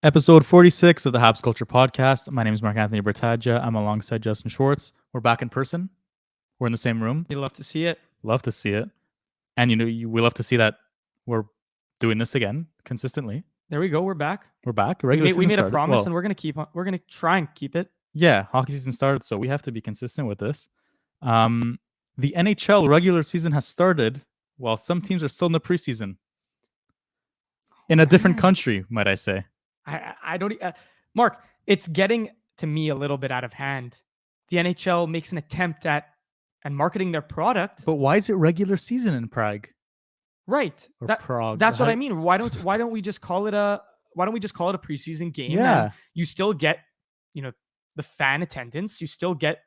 Episode 46 of the Habs Culture Podcast. My name is Mark Anthony Bertaggia. I'm alongside Justin Schwartz. We're back in person. We're in the same room. You love to see it. Love to see it. And we love to see that we're doing this again consistently. There we go. We're back. We're back. We made a promise, and we're gonna try and keep it. Yeah, hockey season started, so we have to be consistent with this. The NHL regular season has started, while some teams are still in the preseason. In a different country, might I say. I don't. Mark, it's getting to me a little bit out of hand. The NHL makes an attempt at marketing their product. But why is it regular season in Prague? Right. Or Prague. That's what I mean. Why don't we just call it a preseason game? Yeah. And you still get, the fan attendance. You still get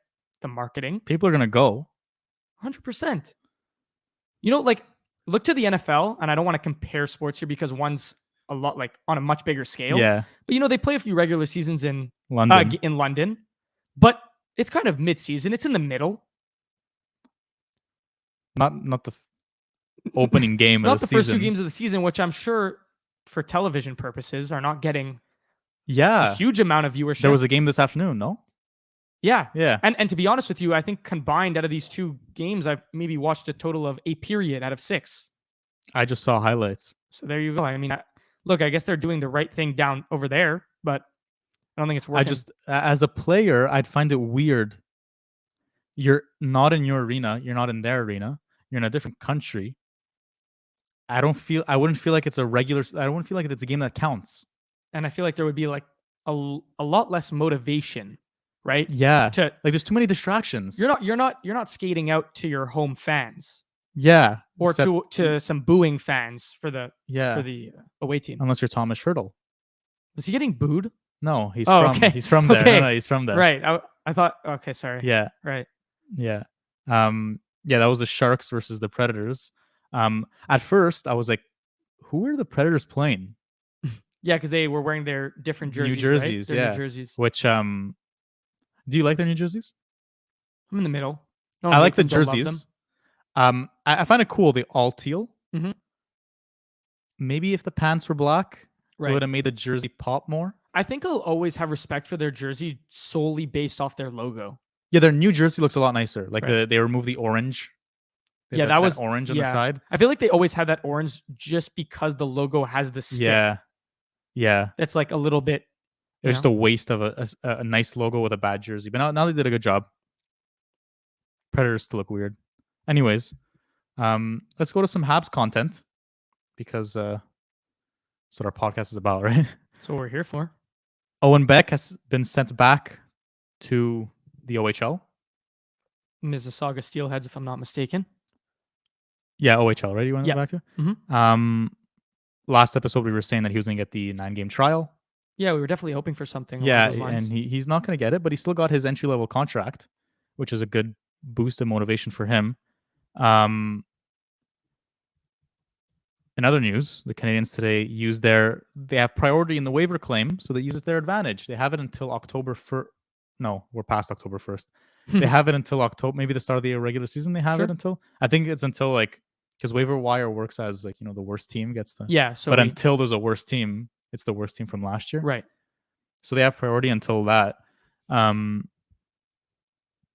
the marketing. People are gonna go. 100%. Look to the NFL, and I don't want to compare sports here because one's a lot on a much bigger scale. Yeah. But they play a few regular seasons in London. But it's kind of mid-season. It's in the middle. Not the opening game not of the season. Not the first two games of the season, which I'm sure for television purposes are not getting a huge amount of viewership. There was a game this afternoon, no? Yeah. Yeah. And to be honest with you, I think combined out of these two games, I've maybe watched a total of a period out of 6. I just saw highlights. So there you go. I mean, look, I guess they're doing the right thing down over there, but I don't think it's working. As a player, I'd find it weird. You're not in your arena. You're not in their arena. You're in a different country. I wouldn't feel like it's a regular. I wouldn't feel like it's a game that counts. And I feel like there would be a lot less motivation, right? Yeah. There's too many distractions. You're not skating out to your home fans. Yeah. Or to some booing fans for the away team. Unless you're Thomas Hertel. Was he getting booed? No, he's from there. Okay. No, he's from there. Right. I thought, okay, sorry. Yeah. Right. Yeah. That was the Sharks versus the Predators. At first I was like, who are the Predators playing? Yeah, because they were wearing their different jerseys. New jerseys, right? yeah. New jerseys. Which do you like their new jerseys? I'm in the middle. I like the jerseys. I find it cool. They all teal. Mm-hmm. Maybe if the pants were black, right, it would have made the jersey pop more. I think I'll always have respect for their jersey solely based off their logo. Yeah, their new jersey looks a lot nicer. Right. They removed the orange. That was orange on the side. I feel like they always had that orange just because the logo has the stick. Yeah. That's a little bit. It's just a waste of a nice logo with a bad jersey. But now they did a good job. Predators still look weird. Anyways, let's go to some Habs content because that's what our podcast is about, right? That's what we're here for. Owen Beck has been sent back to the OHL. Mississauga Steelheads, if I'm not mistaken. Yeah, OHL, right? You want to go back to? Mm-hmm. Last episode, we were saying that he was going to get the 9-game trial. Yeah, we were definitely hoping for something. Yeah, along those lines. And he's not going to get it, but he still got his entry-level contract, which is a good boost of motivation for him. In other news, the Canadiens today they have priority in the waiver claim, so they use it to their advantage. They have it until October 1st. No, we're past October 1st. They have it until October, maybe the start of the regular season. They have it until, I think it's until because waiver wire works as the worst team gets the. Yeah. But until there's a worst team, it's the worst team from last year. Right. So they have priority until that.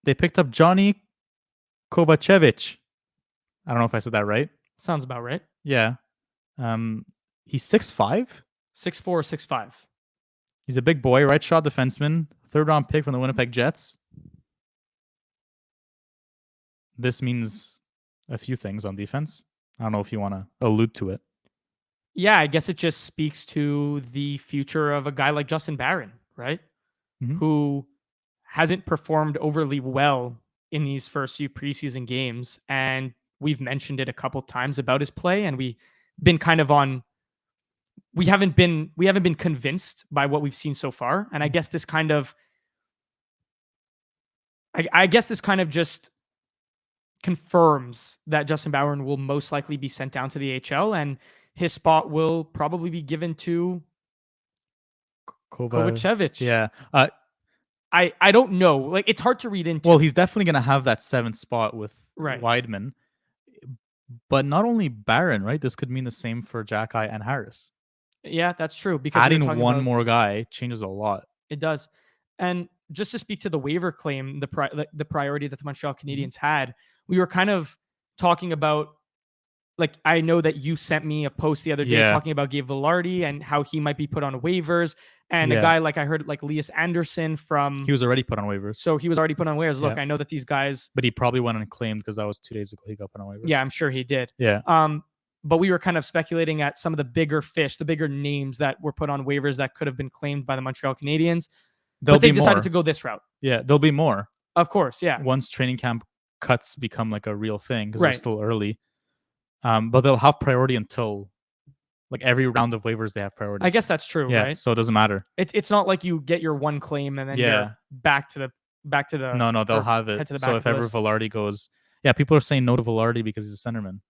They picked up Johnny Kovacevic. I don't know if I said that right. Sounds about right. Yeah. He's 6'5", 6'4", 6'5". He's a big boy, right shot defenseman, 3rd-round pick from the Winnipeg Jets. This means a few things on defense. I don't know if you want to allude to it. Yeah, I guess it just speaks to the future of a guy like Justin Barron, right? Mm-hmm. Who hasn't performed overly well in these first few preseason games. And we've mentioned it a couple times about his play, and we've been kind of we haven't been convinced by what we've seen so far. And I guess this kind of just confirms that Justin Barron will most likely be sent down to the HL, and his spot will probably be given to Kovacevic. Yeah. I don't know. It's hard to read into. Well, he's definitely going to have that 7th spot with right. Weidman. But not only Barron, right? This could mean the same for Jacky and Harris. Yeah, that's true. Because we were Adding talking one about, more guy changes a lot. it does. And just to speak to the waiver claim, the priority that the Montreal Canadiens had, we were kind of talking about, like, I know that you sent me a post the other day Yeah. talking about Gabe Vilardi and how he might be put on waivers, and a Yeah. guy like I heard like Elias Anderson from, He was already put on waivers, so he was already put on waivers. Look, Yeah. I know that these guys, but he probably went unclaimed because that was 2 days ago. He got put on waivers. yeah, I'm sure he did. Yeah. But we were kind of speculating at some of the bigger fish, the bigger names that were put on waivers that could have been claimed by the Montreal Canadiens. There'll But they be decided more. to go this route. Yeah, there'll be more Of course, yeah. once training camp cuts become like a real thing because Right. they're still early. But they'll have priority until like every round of waivers they have priority. I guess that's true, Yeah, right? so it doesn't matter. It's not like you get your one claim and then Yeah. you're back to the No, they'll or have head it. to the back So of if the ever list. Vilardi goes, yeah, people are saying no to Vilardi because he's a centerman.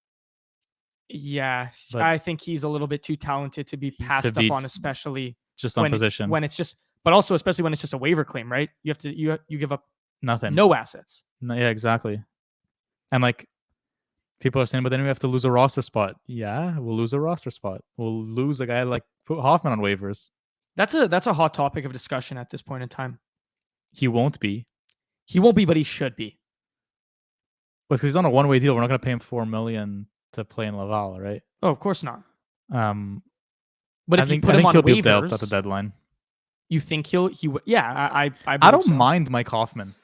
Yeah, But- I think he's a little bit too talented to be passed be up on, especially Just on when position. when it's just, but also especially when it's just a waiver claim, right? You have to you give up Nothing. no assets. No, yeah, exactly. And like people are saying, but then we have to lose a roster spot. Yeah, we'll lose a roster spot. We'll lose a guy like put Hoffman on waivers. That's a hot topic of discussion at this point in time. He won't be. He won't be, but he should be. Because he's on a one-way deal. We're not going to pay him $4 million to play in Laval, right? Oh, of course not. But But I if think, you put I him think on he'll be dealt at the waivers, deadline. you think yeah, I I believe don't so. mind Mike Hoffman.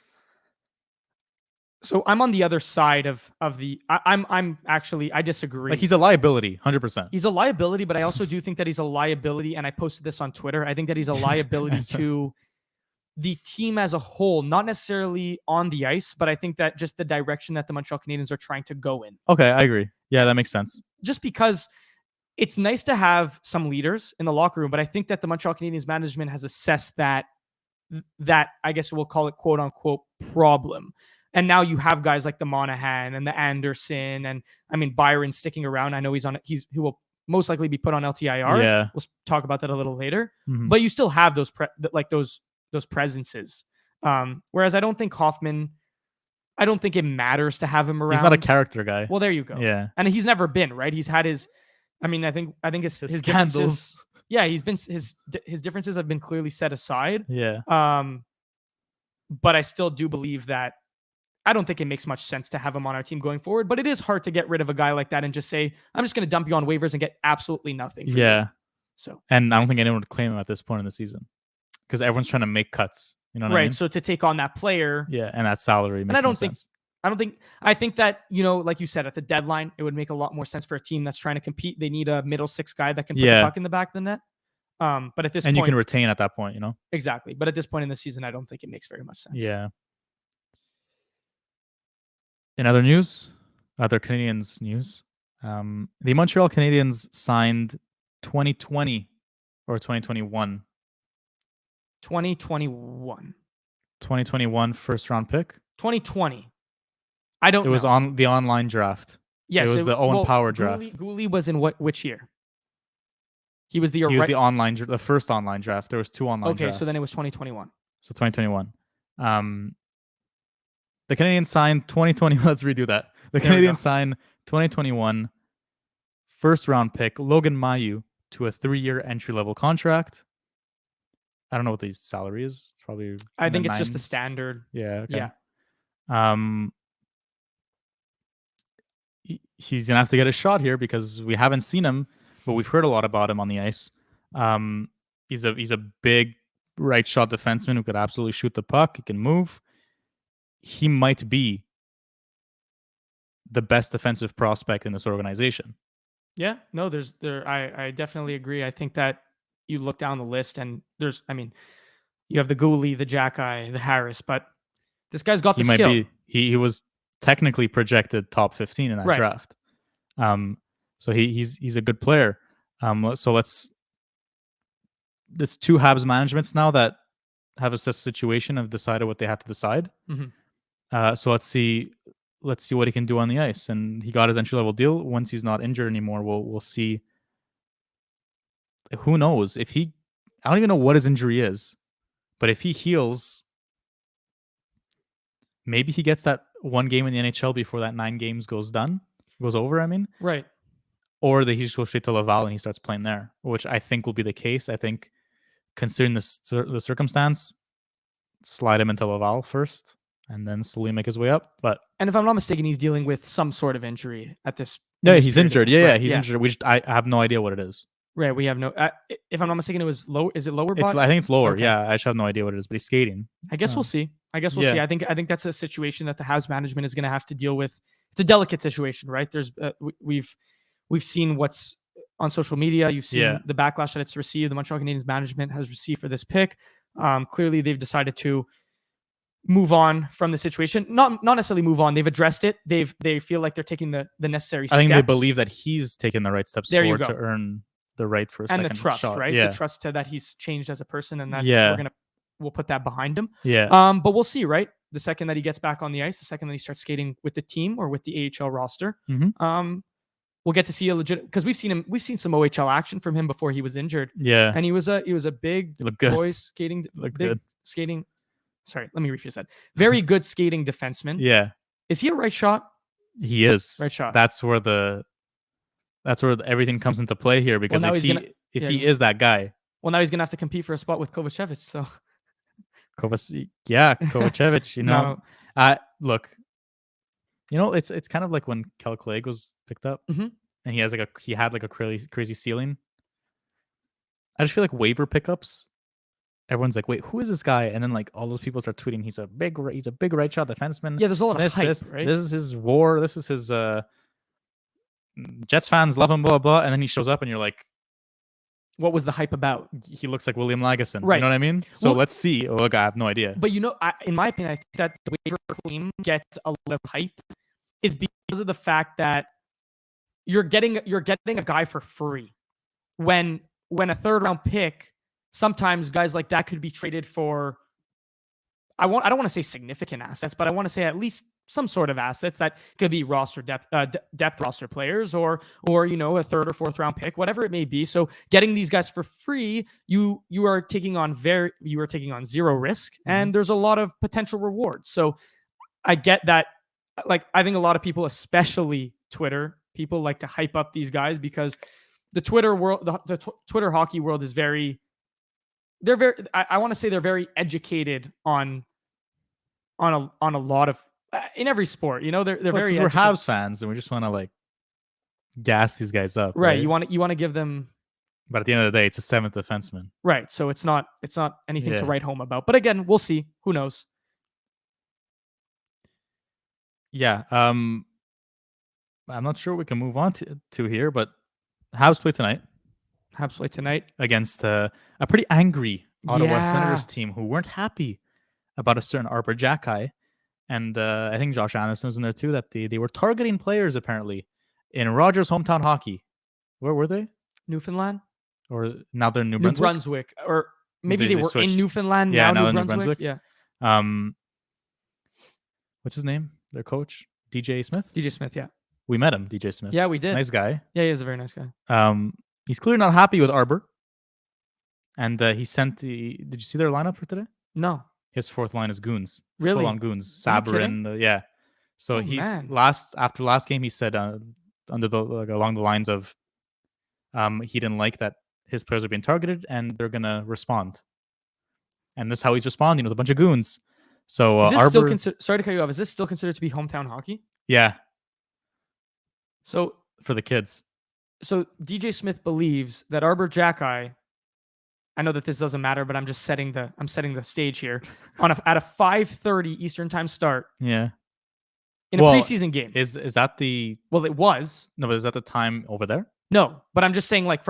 So I'm on the other side of the. I'm actually, I disagree. Like he's a liability, 100%. He's a liability, but I also do think that he's a liability, and I posted this on Twitter. I think that he's a liability to the team as a whole, not necessarily on the ice, but I think that just the direction that the Montreal Canadiens are trying to go in. Okay, I agree. Yeah, that makes sense. Just because it's nice to have some leaders in the locker room, but I think that the Montreal Canadiens management has assessed that I guess we'll call it quote unquote problem. And now you have guys like the Monahan and the Anderson, and I mean Byron sticking around. I know he will most likely be put on LTIR. Yeah. We'll talk about that a little later. Mhm. But you still have those those presences. Whereas I don't think Hoffman, I don't think it matters to have him around. He's not a character guy. Well, there you go. Yeah. And he's never been, right? He's had his, I mean, I think his differences. Scandals. Yeah, he's been his differences have been clearly set aside. Yeah. But I still do believe that I don't think it makes much sense to have him on our team going forward. But it is hard to get rid of a guy like that and just say, I'm just going to dump you on waivers and get absolutely nothing. For Yeah. you. So. And I don't think anyone would claim him at this point in the season because everyone's trying to make cuts. You know what I mean? So to take on that player. Yeah, and that salary makes And I don't no sense. I think that, you know, like you said, at the deadline, it would make a lot more sense for a team that's trying to compete. They need a middle six guy that can put the puck in the back of the net. But at this point, you can retain at that point, you know? Exactly. But at this point in the season, I don't think it makes very much sense. Yeah. In other news, other Canadiens news, the Montreal Canadiens signed 2020 or 2021. 2021 first round pick. 2020. I don't know. It was on the online draft. Yes, it was the Owen Power draft. Gooley was in which year? He was the the first online draft. There was two online drafts. So then it was 2021. So 2021. The Canadiens signed 2020. Let's redo that. The Canadiens signed 2021 first round pick Logan Mailloux to a 3-year entry level contract. I don't know what the salary is. It's probably I think it's just the nines. standard. Yeah. Okay. Yeah. He's gonna have to get a shot here because we haven't seen him, but we've heard a lot about him on the ice. He's a big right shot defenseman who could absolutely shoot the puck. He can move. He might be the best defensive prospect in this organization. Yeah. No, I definitely agree. I think that you look down the list and you have the Gooley, the Jackeye, the Harris, but this guy's got the skill. He was technically projected top 15 in that draft. So he's a good player. So there's two Habs managements now that have assessed the situation and decided what they have to decide. Mm-hmm. So let's see what he can do on the ice. And he got his entry level deal. Once he's not injured anymore, we'll see. Who knows if I don't even know what his injury is, but if he heals, maybe he gets that one game in the NHL before that 9 games goes over. I mean, right. or that he just goes straight to Laval and he starts playing there, which I think will be the case. I think, considering the circumstance, slide him into Laval first and then slowly make his way up. But And if I'm not mistaken, he's dealing with some sort of injury at this. yeah, this he's period of injured. time. Yeah, Right, he's injured. I have no idea what it is. Right, we have no. If I'm not mistaken, it was low. Is it lower body? I think it's lower. Okay. Yeah, I just have no idea what it is. But he's skating. I guess we'll see. We'll see. Yeah. I think that's a situation that the Habs management is going to have to deal with. It's a delicate situation, right? There's we've seen what's on social media. You've seen the backlash that it's received. The Montreal Canadiens management has received for this pick. Clearly, they've decided to move on from the situation. Not necessarily move on. They've addressed it. They feel like they're taking the necessary steps. I think they believe that he's taking the right steps There you forward go. to earn the right for a and second the trust, shot. right? Yeah. The trust that he's changed as a person, and that Yeah. we'll put that behind him. Yeah. But we'll see, right? The second that he gets back on the ice, the second that he starts skating with the team or with the AHL roster, we'll get to see a legit, because we've seen some OHL action from him before he was injured. Yeah. And he was a big boy skating, skating. Sorry, let me rephrase that. Very good skating defenseman. Yeah. Is he a right shot? He is. Right shot. That's where everything comes into play here, because if he is that guy. Well, now he's gonna have to compete for a spot with Kovacevic. So Kovacevic, you know. Look, you know, it's kind of like when Kel Clegg was picked up, and he had like a crazy ceiling. I just feel like waiver pickups, everyone's like, wait, who is this guy? And then like all those people start tweeting, he's a big right shot defenseman. Yeah, there's a lot of hype, right? This is his war. This is his Jets fans love him, blah blah. And then he shows up, and you're like, what was the hype about? He looks like William Lagesson. Right. You know what I mean? So let's see. Oh, look, I have no idea. But in my opinion, I think that the waiver claim gets a lot of hype is because of the fact that you're getting a guy for free. When a third round pick, sometimes guys like that could be traded for, I don't want to say significant assets, but I want to say at least some sort of assets that could be roster depth roster players, or a third or fourth round pick, whatever it may be. So getting these guys for free, you are taking on zero risk, and there's a lot of potential rewards. So I get that. Like, I think a lot of people, especially Twitter people, like to hype up these guys because the Twitter world, the Twitter hockey world is very. I want to say they're very educated on a lot of. In every sport, they're very. We're Habs fans, and we just want to like gas these guys up, right? You want to give them. But at the end of the day, it's a seventh defenseman, right? So it's not anything to write home about. But again, we'll see. Who knows? Yeah. I'm not sure we can move on to here, but Habs play tonight against a pretty angry Ottawa Senators team who weren't happy about a certain Arbor Jacki. And I think Josh Anderson was in there too, that they were targeting players apparently in Rogers' hometown hockey. Where were they? Newfoundland? Or now they're in New Brunswick? Or maybe they were switched in Newfoundland, now New in Brunswick. Yeah. What's his name? Their coach? DJ Smith? DJ Smith, yeah. We met him, DJ Smith. Yeah, we did. Nice guy. Yeah, he is a very nice guy. He's clearly not happy with Arbor. And he sent did you see their lineup for today? No. His fourth line is goons. Really? Full on goons. Sabrin, yeah. So after last game, he said along the lines of he didn't like that his players are being targeted and they're gonna respond. And this is how he's responding with a bunch of goons. So is this Arbor, sorry to cut you off. Is this still considered to be hometown hockey? Yeah. So for the kids. So DJ Smith believes that Arbor Jacki, I know that this doesn't matter, but I'm just setting the stage here. At a 5:30 Eastern time start. Yeah. In a preseason game. Is that the? Well, it was. No, but is that the time over there? No, but I'm just saying, like,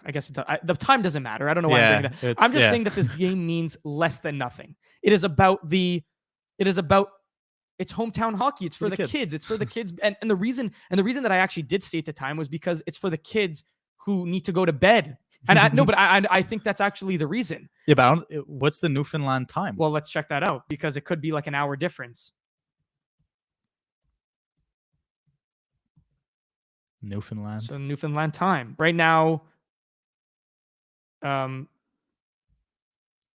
I guess the time doesn't matter. I don't know why I'm bringing that. I'm just saying that this game means less than nothing. It is about it's hometown hockey. It's for the kids. It's for the kids. And the reason that I actually did state the time was because it's for the kids who need to go to bed. And I think that's actually the reason. Yeah, but what's the Newfoundland time? Well, let's check that out because it could be like an hour difference. Newfoundland. So Newfoundland time right now.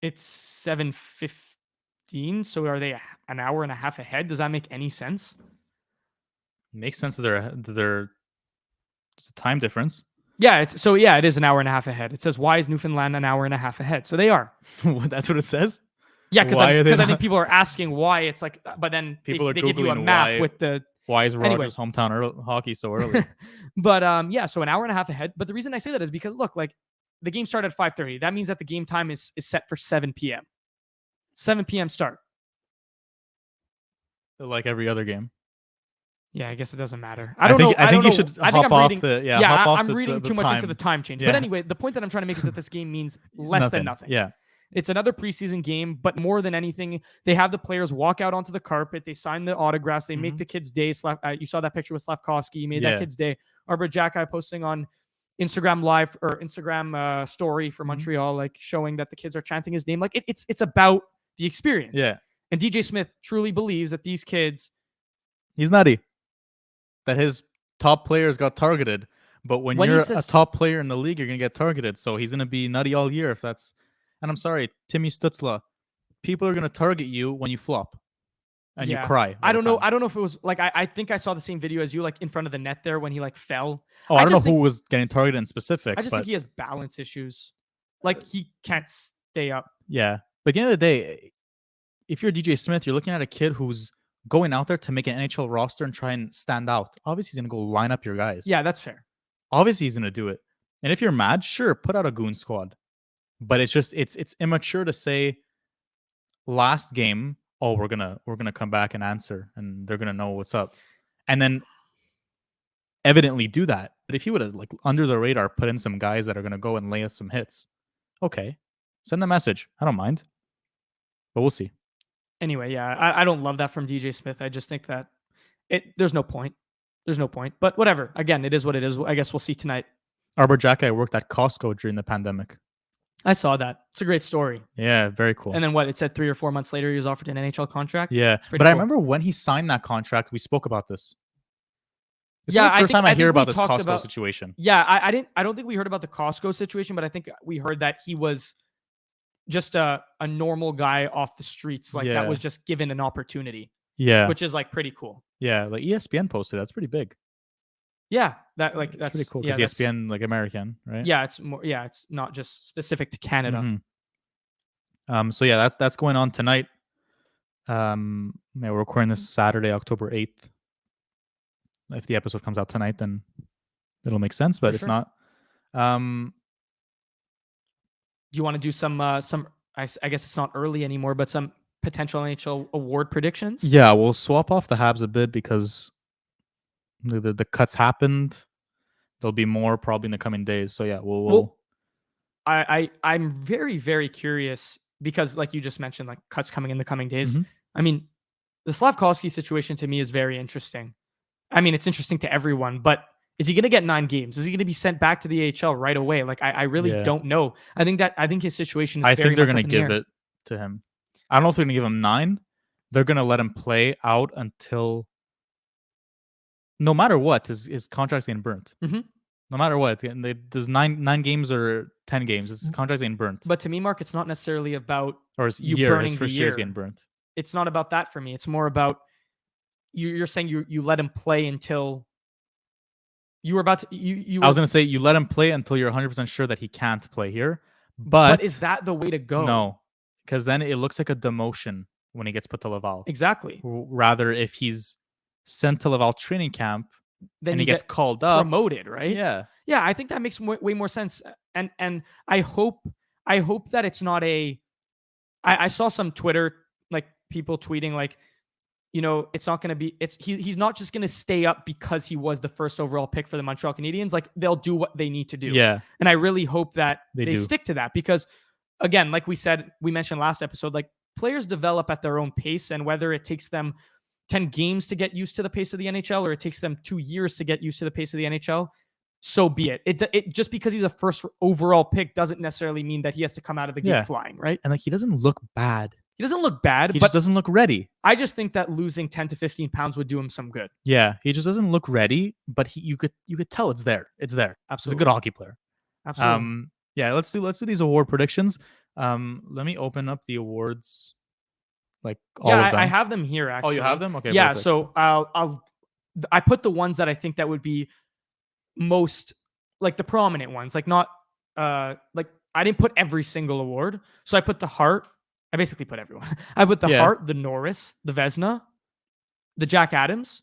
It's 7:15. So are they an hour and a half ahead? Does that make any sense? Makes sense that they're It's a time difference. Yeah, it is an hour and a half ahead. It says, why is Newfoundland an hour and a half ahead? So they are. That's what it says? Yeah, Why are they because I not- think people are asking why it's like, but then People they are give you a Googling map why- with the. Why is Anyway. Rogers hometown hockey so early? But yeah, so an hour and a half ahead. But the reason I say that is because look, like the game started at 5:30. That means that the game time is set for 7 p.m. 7 p.m. start. Like every other game. Yeah, I guess it doesn't matter. I don't think- know. I think don't you know. should I think hop I'm off reading, the- yeah, hop off I'm the- reading the too much into time. the time change. Yeah. But anyway, the point that I'm trying to make is that this game means less than nothing. Yeah. It's another preseason game, but more than anything, they have the players walk out onto the carpet. They sign the autographs. They make the kid's day. You saw that picture with Slavkovsky. He made that kid's day. Arbor Jacki posting on Instagram Live or Instagram story for Montreal, like showing that the kids are chanting his name. Like it's about the experience. Yeah. And DJ Smith truly believes that these kids. He's nutty. That his top players got targeted. But when When he you're says- a top player in the league, you're going to get targeted. So he's going to be nutty all year if that's... And I'm sorry, Timmy Stutzla. People are going to target you when you flop. And you cry. I don't know. I don't know if it was like I think I saw the same video as you, like in front of the net there when he like fell. Oh, I don't know just who was getting targeted in specific. I just think he has balance issues. Like he can't stay up. Yeah. But at the end of the day, if you're DJ Smith, you're looking at a kid who's going out there to make an NHL roster and try and stand out. Obviously, he's going to go line up your guys. Yeah, that's fair. Obviously, he's going to do it. And if you're mad, sure, put out a goon squad. But it's just it's immature to say last game, oh, we're gonna come back and answer and they're gonna know what's up. And then evidently do that. But if you would have like under the radar put in some guys that are gonna go and lay us some hits, okay. Send a message. I don't mind. But we'll see. Anyway, yeah, I don't love that from DJ Smith. I just think that there's no point. There's no point. But whatever. Again, it is what it is. I guess we'll see tonight. Arbor Jacki worked at Costco during the pandemic. I saw that. It's a great story. Yeah, very cool. And then what? It said 3 or 4 months later he was offered an NHL contract. Yeah, but cool. I remember when he signed that contract, we spoke about this. This Yeah, is the first time I hear about this talked Costco about- situation. Yeah, I don't think we heard about the Costco situation, but I think we heard that he was just a normal guy off the streets, like Yeah. that was just given an opportunity, Yeah, which is like pretty cool. yeah, like ESPN posted. That's pretty big. Yeah, that's pretty cool yeah, because that's- ESPN like American, right? Yeah, it's more. Yeah, it's not just specific to Canada. So yeah, that's going on tonight. Yeah, we're recording this Saturday, October 8th. If the episode comes out tonight, then it'll make sense. But For if sure. not, Do you want to do some? I guess it's not early anymore, but some potential NHL award predictions. yeah, we'll swap off the Habs a bit because the cuts happened. There'll be more probably in the coming days. So yeah, we'll I'm very, very curious because, like you just mentioned, like cuts coming in the coming days. Mhm. I mean, the Slavkovsky situation to me is very interesting. I mean, it's interesting to everyone, but is he going to get 9 games? Is he going to be sent back to the AHL right away? Like, I really Yeah. don't know. I think his situation is I very think they're much going up to in the give air. it to him. I don't know if they're going to give him 9. They're going to let him play out until, no matter what, his contract's getting burnt. Mhm. No matter what, it's getting, there's 9 games or 10 games. His contract's getting burnt. But to me, Mark, it's not necessarily about Or his you year, burning his the first year is year. getting burnt. It's not about that for me. It's more about you're saying you let him play until you were about to you I was were- going to say you let him play until you're 100% sure that he can't play here. But is that the way to go? No, because then it looks like a demotion when he gets put to Laval. Exactly. Rather, if he's sent to Laval training camp Then and you he gets get called up, promoted, right? yeah, Yeah, I think that makes way more sense. And I hope that it's not a. I saw some Twitter like people tweeting like, it's not going to be. He's not just going to stay up because he was the first overall pick for the Montreal Canadiens. Like they'll do what they need to do. yeah, And I really hope that They they do. stick to that because, again, like we mentioned last episode, like players develop at their own pace, and whether it takes them 10 games to get used to the pace of the NHL or it takes them 2 years to get used to the pace of the NHL, so be it. It just because he's a first overall pick doesn't necessarily mean that he has to come out of the game Yeah. flying, right? and like he doesn't look bad. He doesn't look bad, He but just doesn't look ready. I just think that losing 10 to 15 pounds would do him some good. Yeah, he just doesn't look ready. But you could tell it's there. It's there. He's a Absolutely. good hockey player. Absolutely. Yeah, let's do these award predictions. Let me open up the awards, like all yeah, of them. I have them here actually. Oh, you have them? Okay. Yeah, perfect. so I put the ones that I think that would be most, like the prominent ones, like not like I didn't put every single award. So I put the Hart. I basically put everyone. I put the Yeah. Hart, the Norris, the Vesna, the Jack Adams,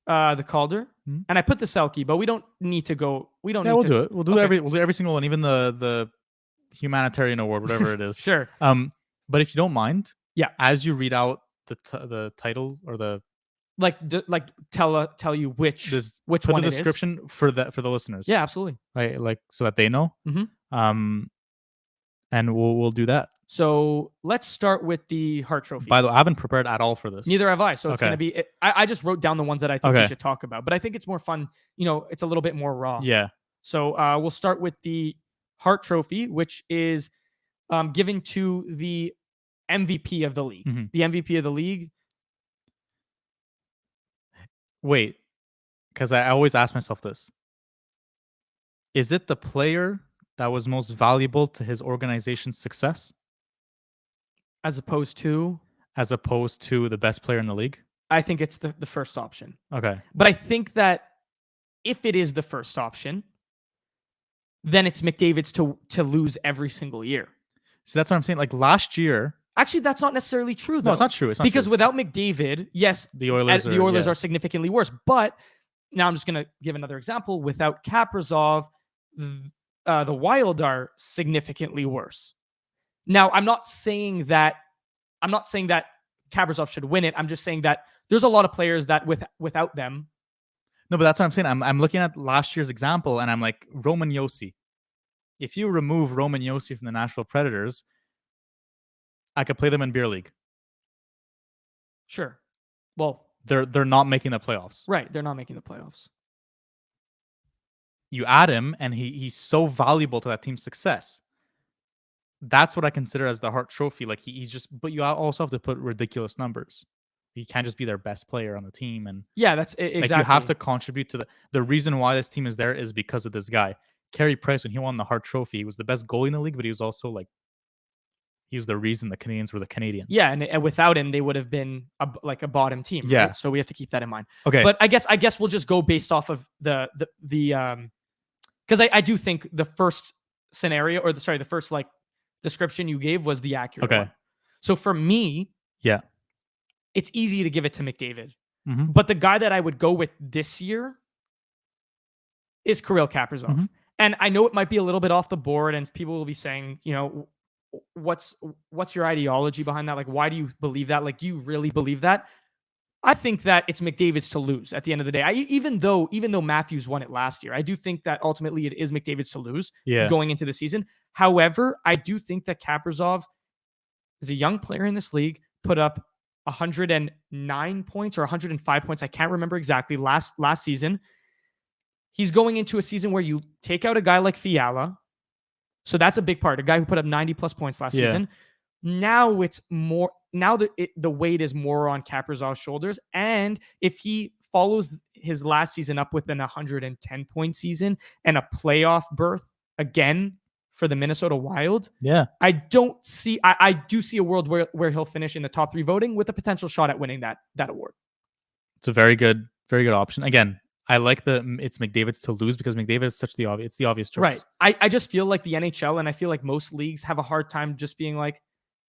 the Calder, Mhm. and I put the Selke, but we don't need to go. We don't Yeah, need we'll to do it. We'll do Okay. every single one, even the humanitarian award, whatever it is. Sure. But if you don't mind, Yeah. as you read out the title or the Like tell you which put one the it is. description for the listeners. Yeah, absolutely. Right, like so that they know. Mhm. And we'll do that. So let's start with the Hart Trophy. By the way, I haven't prepared at all for this. Neither have I. So it's Okay. going to be. I just wrote down the ones that I think we Okay. should talk about, but I think it's more fun. It's a little bit more raw. Yeah. So we'll start with the Hart Trophy, which is given to the MVP of the league. Mhm. The MVP of the league. Wait, because I always ask myself this: is it the player that was most valuable to his organization's success, As opposed to, the best player in the league? I think it's the first option. Okay. But I think that if it is the first option, then it's McDavid's to lose every single year. So that's what I'm saying. Like last year. Actually, that's not necessarily true, though. No, it's not true. It's not because true. without McDavid, yes, the Oilers are significantly worse. But now I'm just going to give another example. Without Kaprizov, the Wild are significantly worse. Now, I'm not saying that Kaprizov should win it. I'm just saying that there's a lot of players that without them. No, but that's what I'm saying. I'm looking at last year's example, and I'm like, Roman Josi. If you remove Roman Josi from the Nashville Predators, I could play them in beer league. Sure. Well, they're not making the playoffs. Right, they're not making the playoffs. You add him, and he's so valuable to that team's success. That's what I consider as the Hart Trophy. Like he's just, but you also have to put ridiculous numbers. You can't just be their best player on the team, and yeah, that's exactly. Like you have to contribute to the reason why this team is there is because of this guy, Carey Price. When he won the Hart Trophy, he was the best goalie in the league, but he was also like. He was the reason the Canadiens were the Canadiens. Yeah, and without him, they would have been a bottom team. Yeah. Right? So we have to keep that in mind. Okay. But I guess we'll just go based off of the because I do think the first scenario the first like description you gave was the accurate one. So for me, yeah, it's easy to give it to McDavid. Mm-hmm. But the guy that I would go with this year is Kirill Kaprizov. Mm-hmm. And I know it might be a little bit off the board, and people will be saying, what's your ideology behind that? Like, why do you believe that? Like, do you really believe that? I think that it's McDavid's to lose at the end of the day. Even though Matthews won it last year, I do think that ultimately it is McDavid's to lose going into the season. However, I do think that Kaprizov is a young player in this league, put up 109 points or 105 points. I can't remember exactly last season. He's going into a season where you take out a guy like Fiala. So that's a big part. A guy who put up 90 plus points last season. Now it's more. Now the weight is more on Kaprizov's shoulders. And if he follows his last season up with an 110 point season and a playoff berth again for the Minnesota Wild, I do see a world where he'll finish in the top 3 voting with a potential shot at winning that award. It's a very good option. Again, I like it's McDavid's to lose because McDavid is the obvious choice. Right. I just feel like the NHL and I feel like most leagues have a hard time just being like,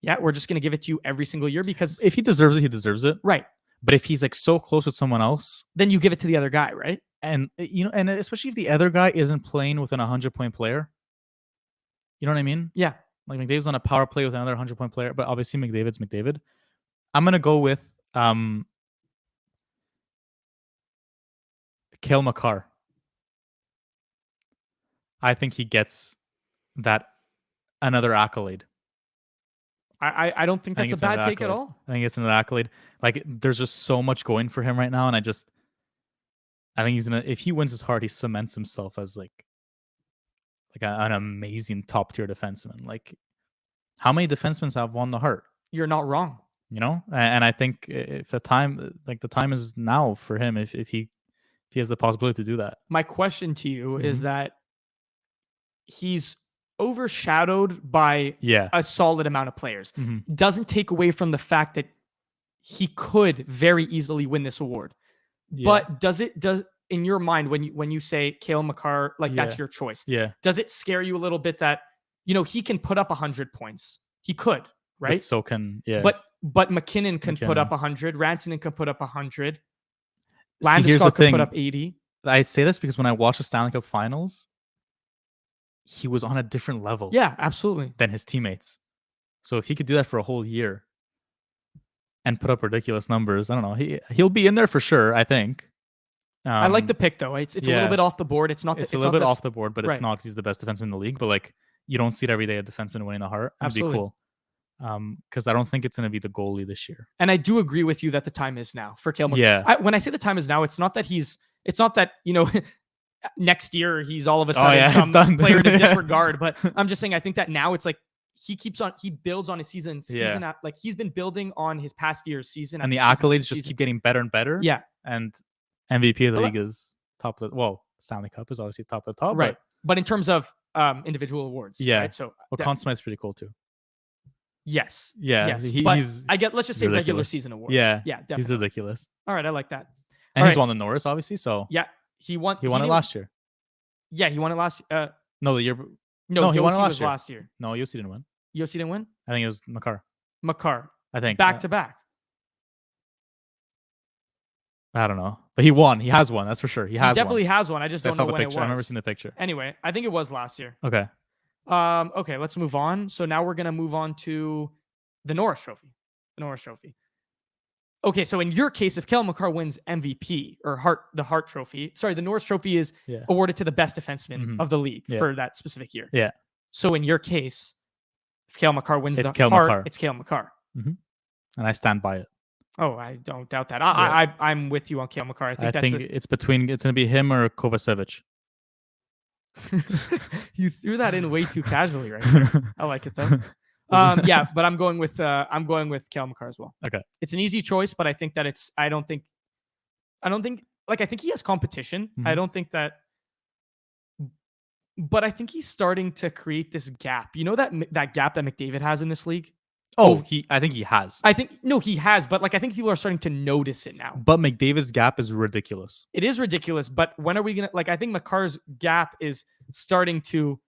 yeah, we're just going to give it to you every single year because if he deserves it, he deserves it. Right. But if he's like so close with someone else, then you give it to the other guy, right? And and especially if the other guy isn't playing with an 100-point player. You know what I mean? Yeah. Like McDavid's on a power play with another 100-point player, but obviously McDavid's McDavid. I'm going to go with Cale Makar. I think he gets that another accolade. I don't think that's a bad take at all. I think it's another accolade. Like there's just so much going for him right now, and I think he's gonna. If he wins his Hart, he cements himself as like an amazing top tier defenseman. Like how many defensemen have won the Hart? You're not wrong. And I think if the time is now for him if he has the possibility to do that. My question to you is that he's overshadowed by a solid amount of players. Doesn't take away from the fact that he could very easily win this award. But does in your mind when you say Cale Makar, like that's Yeah. your choice. Yeah. Does it scare you a little bit that he can put up 100 points? He could, But right? so can But McKinnon can put up McKinnon. 100. Rantanen can put up 100. See, here's the Landeskog could put thing. up 80. I say this because when I watched the Stanley Cup Finals, he was on a different level Yeah, absolutely. than his teammates. So if he could do that for a whole year and put up ridiculous numbers, I don't know. He'll be in there for sure, I think. I like the pick though. It's a little bit off the board. It's not. It's a a little bit off the board, but right. it's not because he's the best defenseman in the league. But like, you don't see it every day, a defenseman winning the Hart. It'd Absolutely. be cool. Because I don't think it's going to be the goalie this year. And I do agree with you that the time is now for Cale Makar. Yeah. When I say the time is now, it's not that next year he's all of a sudden some player to disregard. But I'm just saying, I think that now it's like he builds on his season. Like he's been building on his past year's season. And the accolades just keep getting better and better. Yeah. And MVP of the league is top of the, Stanley Cup is obviously top of the top. Right. But in terms of individual awards. Yeah. Right? So Conn Smythe's pretty cool too. Yes. Yeah. Yes. Let's just say regular season awards. Yeah. Yeah, definitely. He's ridiculous. All right. I like that. And he's won the Norris, obviously. So yeah, he won it last year. Yeah, he won it last no, the year. No, he Yossi won it was last year. No, Yossi didn't win. Yossi didn't win? I think it was Makar. I think. Back to back. I don't know. But he won. He has one. That's for sure. He definitely has one. I just don't know when it was. I've never seen the picture. Anyway, I think it was last year. Okay. Okay, let's move on. So now we're going to move on to the Norris Trophy. Okay, so in your case, if Cale Makar wins MVP or the Hart Trophy, the Norris Trophy is awarded to the best defenseman of the league for that specific year. Yeah. So in your case, if Cale Makar wins it's the Cale Hart, Makar. it's Cale Makar. Mm-hmm. And I stand by it. Oh, I don't doubt that. I'm with you on Cale Makar. I think it's going to be him or Kovacevic. You threw that in way too casually, right now. I like it though. Yeah, but I'm going with Cale Makar as well. Okay. It's an easy choice, but I think that I think he has competition. Mm-hmm. I don't think that, but I think he's starting to create this gap. You know that gap that McDavid has in this league? I think he has. He has, but I think people are starting to notice it now. But McDavid's gap is ridiculous. It is ridiculous, but when are we going to I think Makar's gap is starting to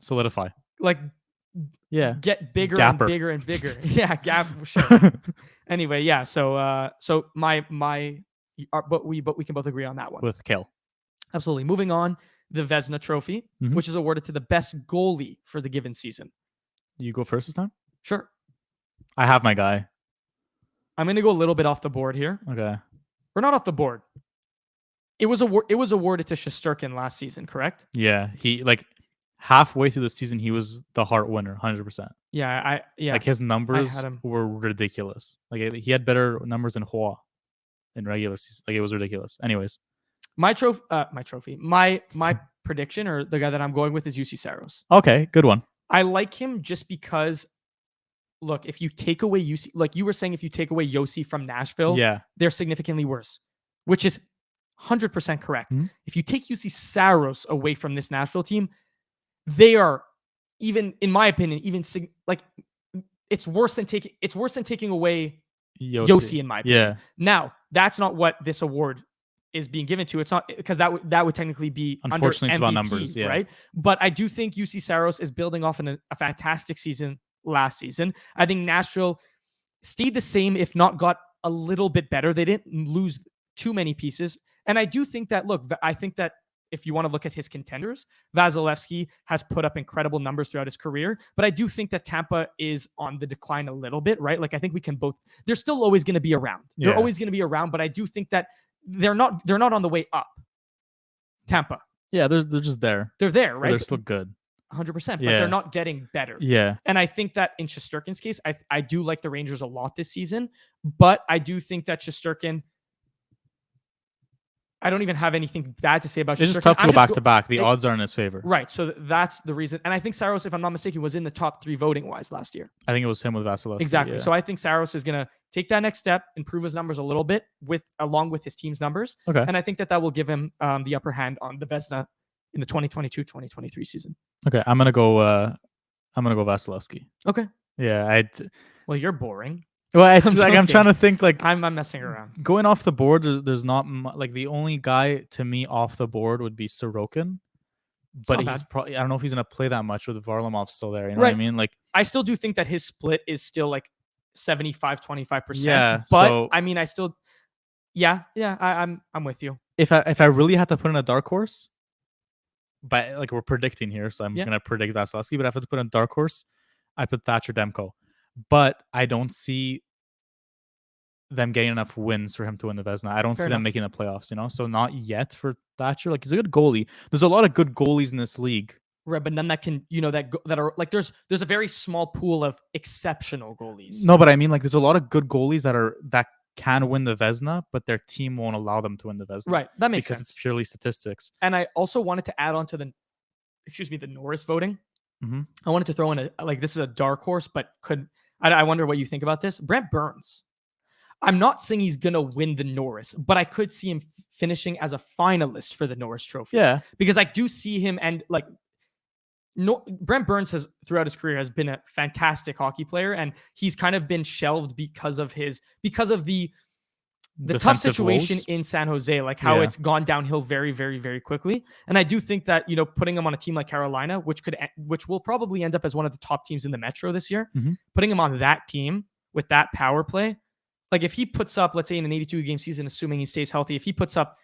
solidify. Get bigger Gapper. and bigger and bigger. Yeah, gap. Sure. Anyway, yeah. So but we can both agree on that one with Cale. Absolutely. Moving on, the Vesna Trophy, which is awarded to the best goalie for the given season. You go first this time? Sure. I have my guy. I'm going to go a little bit off the board here. Okay. We're not off the board. It was awarded to Shesterkin last season, correct? Yeah, he halfway through the season he was the Hart winner, 100%. Yeah, his numbers were ridiculous. He had better numbers than Hua in regular season. It was ridiculous. Anyways, my prediction, or the guy that I'm going with, is UC Saros. Okay, good one. I like him just because, look, if you take away UC, like you were saying, if you take away Yossi from Nashville, they're significantly worse, which is 100% correct. Mm-hmm. If you take UC Saros away from this Nashville team, they are, even in my opinion, it's worse than taking away Yossi in my opinion. Yeah. Now, that's not what this award is being given to. It's not, because that would technically be unfortunately under MVP, it's about numbers, right? But I do think UC Saros is building off a fantastic season last season. I think Nashville stayed the same, if not got a little bit better. They didn't lose too many pieces. And I do think that, I think that if you want to look at his contenders, Vasilevsky has put up incredible numbers throughout his career. But I do think that Tampa is on the decline a little bit, right? I think we can both, they're still always going to be around. They're always going to be around, but I do think that they're not on the way up. Tampa. Yeah, they're just there. They're there, right? They're still good. 100%, but they're not getting better. Yeah. And I think that in Shesterkin's case, I do like the Rangers a lot this season, but I do think that Shesterkin, I don't even have anything bad to say about Shesterkin. It's just tough to go back to back. The odds are in his favor. Right. So that's the reason. And I think Saros, if I'm not mistaken, was in the top 3 voting wise last year. I think it was him with Vasilevsky. Exactly. Yeah. So I think Saros is going to take that next step, improve his numbers a little bit along with his team's numbers. Okay. And I think that will give him the upper hand on the Vesna in the 2022-2023 season. Okay. I'm going to go Vasilevsky. Okay. Yeah. Well, you're boring. Well, it's I'm like I'm trying joking. to think like I'm messing around. going off the board. There's not like the only guy to me off the board would be Sorokin, but not he's bad. probably I don't know if he's gonna play that much with Varlamov still there. You know what I Right. mean? Like I still do think that his split is still like 75-25%. yeah. But So I mean, I still, I'm with you. if I really had to put in a dark horse, but like we're predicting here, so I'm Yeah. gonna predict Vasilevsky. But if I have to put in a dark horse, I put Thatcher Demko. But I don't see them getting enough wins for him to win the Vesna. I don't Fair see them enough. making the playoffs, you know? So not yet for Thatcher. Like he's a good goalie. There's a lot of good goalies in this league. Right, but none that can, that are like there's a very small pool of exceptional goalies. No, but I mean like there's a lot of good goalies that can win the Vesna, but their team won't allow them to win the Vesna. Right, that makes because sense. it's purely statistics. And I also wanted to add on to the Norris voting. Mhm. I wanted to throw in this is a dark horse, but I wonder what you think about this. Brent Burns. I'm not saying he's gonna win the Norris, but I could see him finishing as a finalist for the Norris Trophy. Yeah. Because I do see him and like Brent Burns has throughout his career has been a fantastic hockey player, and he's kind of been shelved because of the tough situation woes. in San Jose, like how Yeah. it's gone downhill very, very, very quickly. And I do think that putting him on a team like Carolina, which will probably end up as one of the top teams in the Metro this year, Mhm. putting him on that team with that power play, like if he puts up, let's say in an 82 game season, assuming he stays healthy, if he puts up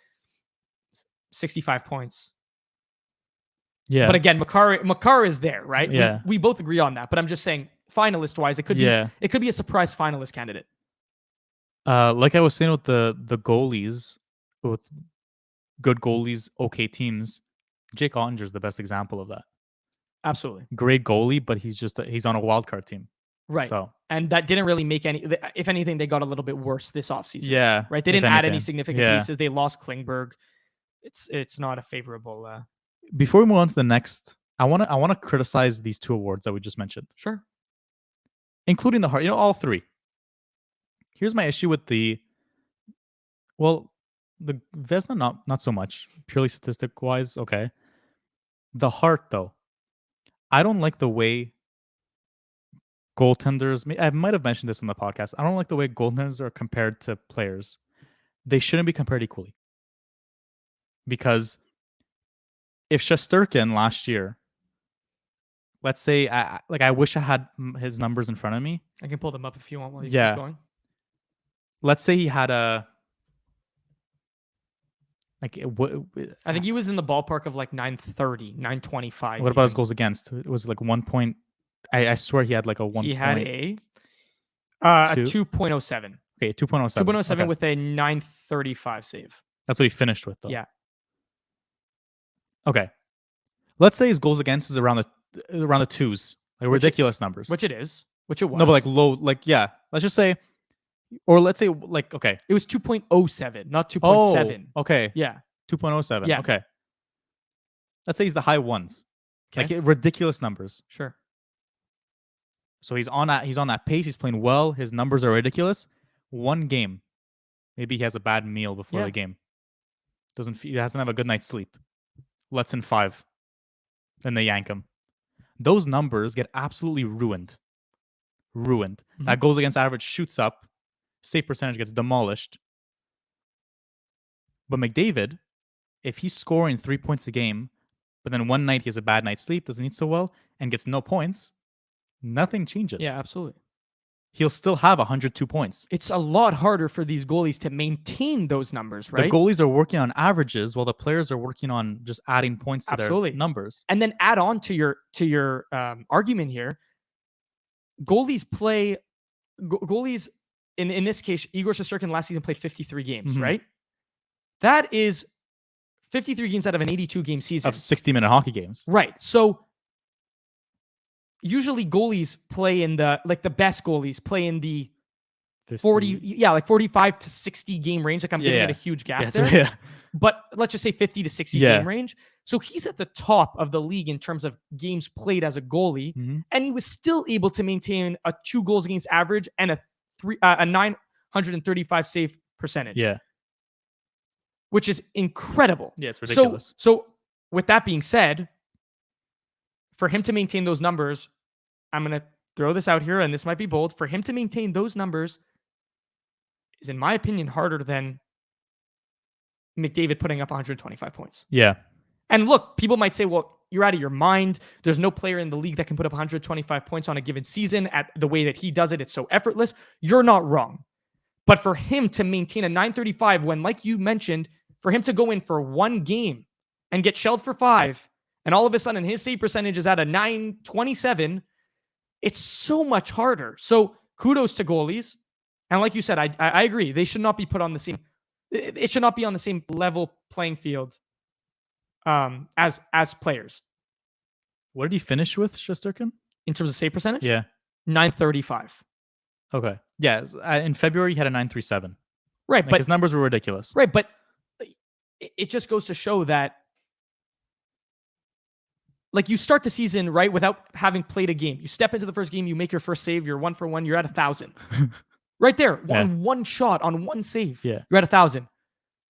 65 points. Yeah. But again, Makar is there, right? Yeah. We both agree on that. But I'm just saying, finalist wise, it could be a surprise finalist candidate. Like I was saying with the goalies, with good goalies, okay teams, Jake Ottinger's the best example of that. Absolutely. Great goalie, but he's on a wild card team. Right. So and that didn't really make any. If anything, they got a little bit worse this offseason. yeah. Right. They if didn't add any anything. significant Yeah. pieces. They lost Klingberg. It's not a favorable. Before we move on to the next, I wanna criticize these two awards that we just mentioned, Sure. including the Hart. All three. Here's my issue with the Vesna, not so much, purely statistic wise. Okay. The Hart though, I don't like the way goaltenders. I might have mentioned this on the podcast. I don't like the way goaltenders are compared to players. They shouldn't be compared equally. Because if Shesterkin last year, let's say, I wish I had his numbers in front of me. I can pull them up if you want while you Yeah. keep going. Let's say he had I think he was in the ballpark of like 930, 925. What about his goals against? It was like 1 point. I swear he had like a 1. He had a 2.07. Okay, 2.07. 2.07 okay. with a 935 save. That's what he finished with, though. Yeah. Okay. Let's say his goals against is around the twos, like ridiculous numbers. Which it is. Which it was. No, but like low, like yeah. Let's just say, or let's say like okay. It was 2.07, not 2.7. Oh, okay. Yeah. 2.07. Yeah. Okay. Let's say he's the high ones. Okay. Like ridiculous numbers. Sure. So he's on that pace. He's playing well. His numbers are ridiculous. One game, maybe he has a bad meal before the game. He doesn't have a good night's sleep. Lets in 5. Then they yank him. Those numbers get absolutely ruined. Mm-hmm. That goals against average shoots up. Save percentage gets demolished. But McDavid, if he's scoring 3 points a game, but then one night he has a bad night's sleep, doesn't eat so well, and gets no points, nothing changes. Yeah, absolutely. He'll still have 102 points. It's a lot harder for these goalies to maintain those numbers, right? The goalies are working on averages while the players are working on just adding points to their numbers. And then add on to your argument here, goalies in this case, Igor Shesterkin last season played 53 games, right? That is 53 games out of an 82 game season of 60-minute hockey games, right? So usually goalies play in the best goalies play in the 45 to 60 game range. Like I'm giving it a huge gap there. Yeah. But let's just say 50 to 60 game range. So he's at the top of the league in terms of games played as a goalie. Mm-hmm. And he was still able to maintain a 2 goals against average and a 935 save percentage. Yeah. Which is incredible. Yeah, it's ridiculous. So with that being said, for him to maintain those numbers, I'm going to throw this out here, and this might be bold, for him to maintain those numbers is, in my opinion, harder than McDavid putting up 125 points. Yeah. And look, people might say, well, you're out of your mind. There's no player in the league that can put up 125 points on a given season at the way that he does it. It's so effortless. You're not wrong. But for him to maintain a 935 when, like you mentioned, for him to go in for one game and get shelled for 5, and all of a sudden his save percentage is at a 927, it's so much harder. So kudos to goalies. And like you said, I agree. They should not be put on the same. It should not be on the same level playing field as players. What did he finish with, Shesterkin? In terms of save percentage? Yeah. 935. Okay. Yeah. In February, he had a 937. Right. Like, but his numbers were ridiculous. Right. But it just goes to show that, like, you start the season, right, without having played a game. You step into the first game, you make your first save, you're 1 for 1, you're at 1,000. Right there. Yeah. On one shot, on one save. Yeah. You're at 1,000.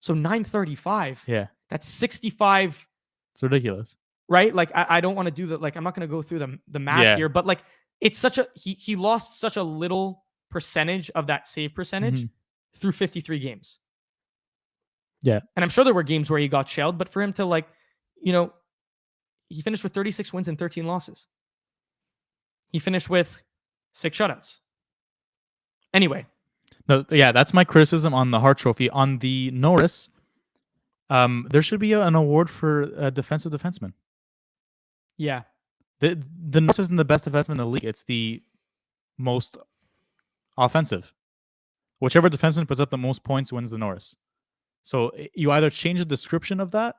So 935. Yeah. That's 65. It's ridiculous. Right? Like, I don't want to do that. Like, I'm not going to go through the math here, but like, it's such a, he lost such a little percentage of that save percentage through 53 games. Yeah. And I'm sure there were games where he got shelled, but for him to, like, you know, he finished with 36 wins and 13 losses. He finished with 6 shutouts. Anyway. No, yeah, that's my criticism on the Hart Trophy. On the Norris, there should be an award for a defensive defenseman. Yeah. The Norris isn't the best defenseman in the league. It's the most offensive. Whichever defenseman puts up the most points wins the Norris. So you either change the description of that,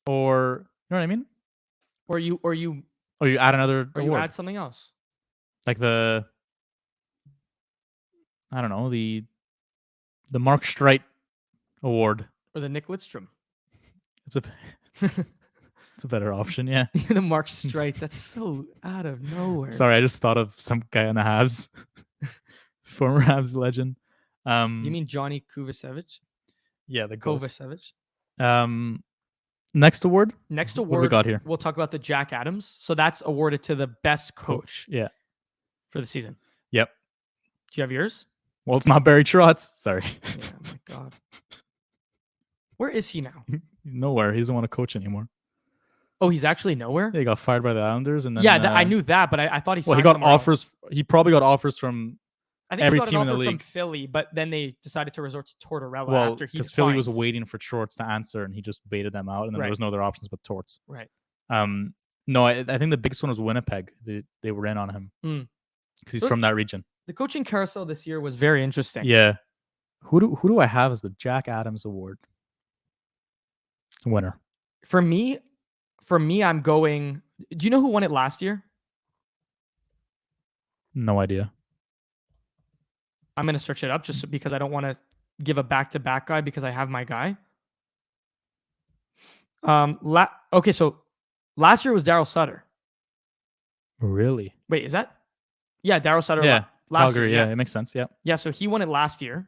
or you know what I mean? Or you add another or award. you add something else. Like the Mark Streit Award. Or the Nick Lidstrom. It's a better option, yeah. The Mark Streit. That's so out of nowhere. Sorry, I just thought of some guy on the Habs. Former Habs legend. You mean Johnny Kovacevic? Yeah, the goat. Kovacevic. Next award? Next award, what we got here? We'll talk about the Jack Adams. So that's awarded to the best coach. Yeah. For the season. Yep. Do you have yours? Well, it's not Barry Trotz. Sorry. Yeah, my God. Where is he now? Nowhere. He doesn't want to coach anymore. Oh, he's actually nowhere? Yeah, he got fired by the Islanders. And then, I knew that, but I thought he signed he got somewhere offers. else. He probably got offers from I think every he got team an in offer the from league. Philly, but then they decided to resort to Tortorella after he's because Philly was fined. waiting for Torts to answer, and he just baited them out, and then there was no other options but Torts. Right. No, I think the biggest one was Winnipeg. They were in on him because he's from that region. The coaching carousel this year was very interesting. Yeah. Who do I have as the Jack Adams Award winner? For me, I'm going. Do you know who won it last year? No idea. I'm going to search it up just because I don't want to give a back-to-back guy because I have my guy. Okay, so last year was Daryl Sutter. Really? Wait, is that? Yeah, Daryl Sutter. Yeah, last Calgary. year, Yeah, it makes sense. Yeah. Yeah, so he won it last year.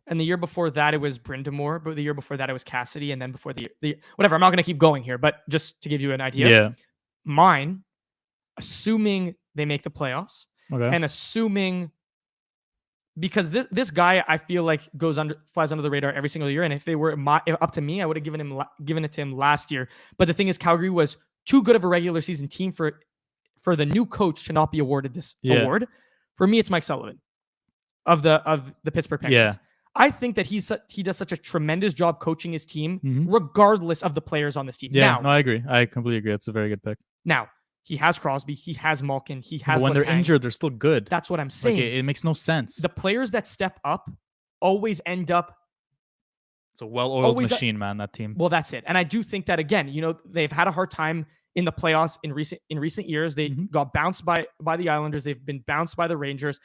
And the year before that, it was Brindamore. But the year before that, it was Cassidy. And then before the whatever, I'm not going to keep going here. But just to give you an idea. Yeah. Mine, assuming they make the playoffs. Okay. And assuming, because this guy, I feel like flies under the radar every single year. And if they were up to me, I would have given it to him last year. But the thing is, Calgary was too good of a regular season team for the new coach to not be awarded this award. For me, it's Mike Sullivan of the Pittsburgh Penguins. Yeah. I think that he does such a tremendous job coaching his team, regardless of the players on this team. Yeah, now, no, I agree. I completely agree. It's a very good pick. Now, he has Crosby, he has Malkin, he has. But when Letang. they're injured, they're still good. That's what I'm saying. Like, it makes no sense. The players that step up always end up. It's a well-oiled machine, man. That team. Well, that's it. And I do think that, again, they've had a hard time in the playoffs in recent years. They got bounced by the Islanders. They've been bounced by the Rangers.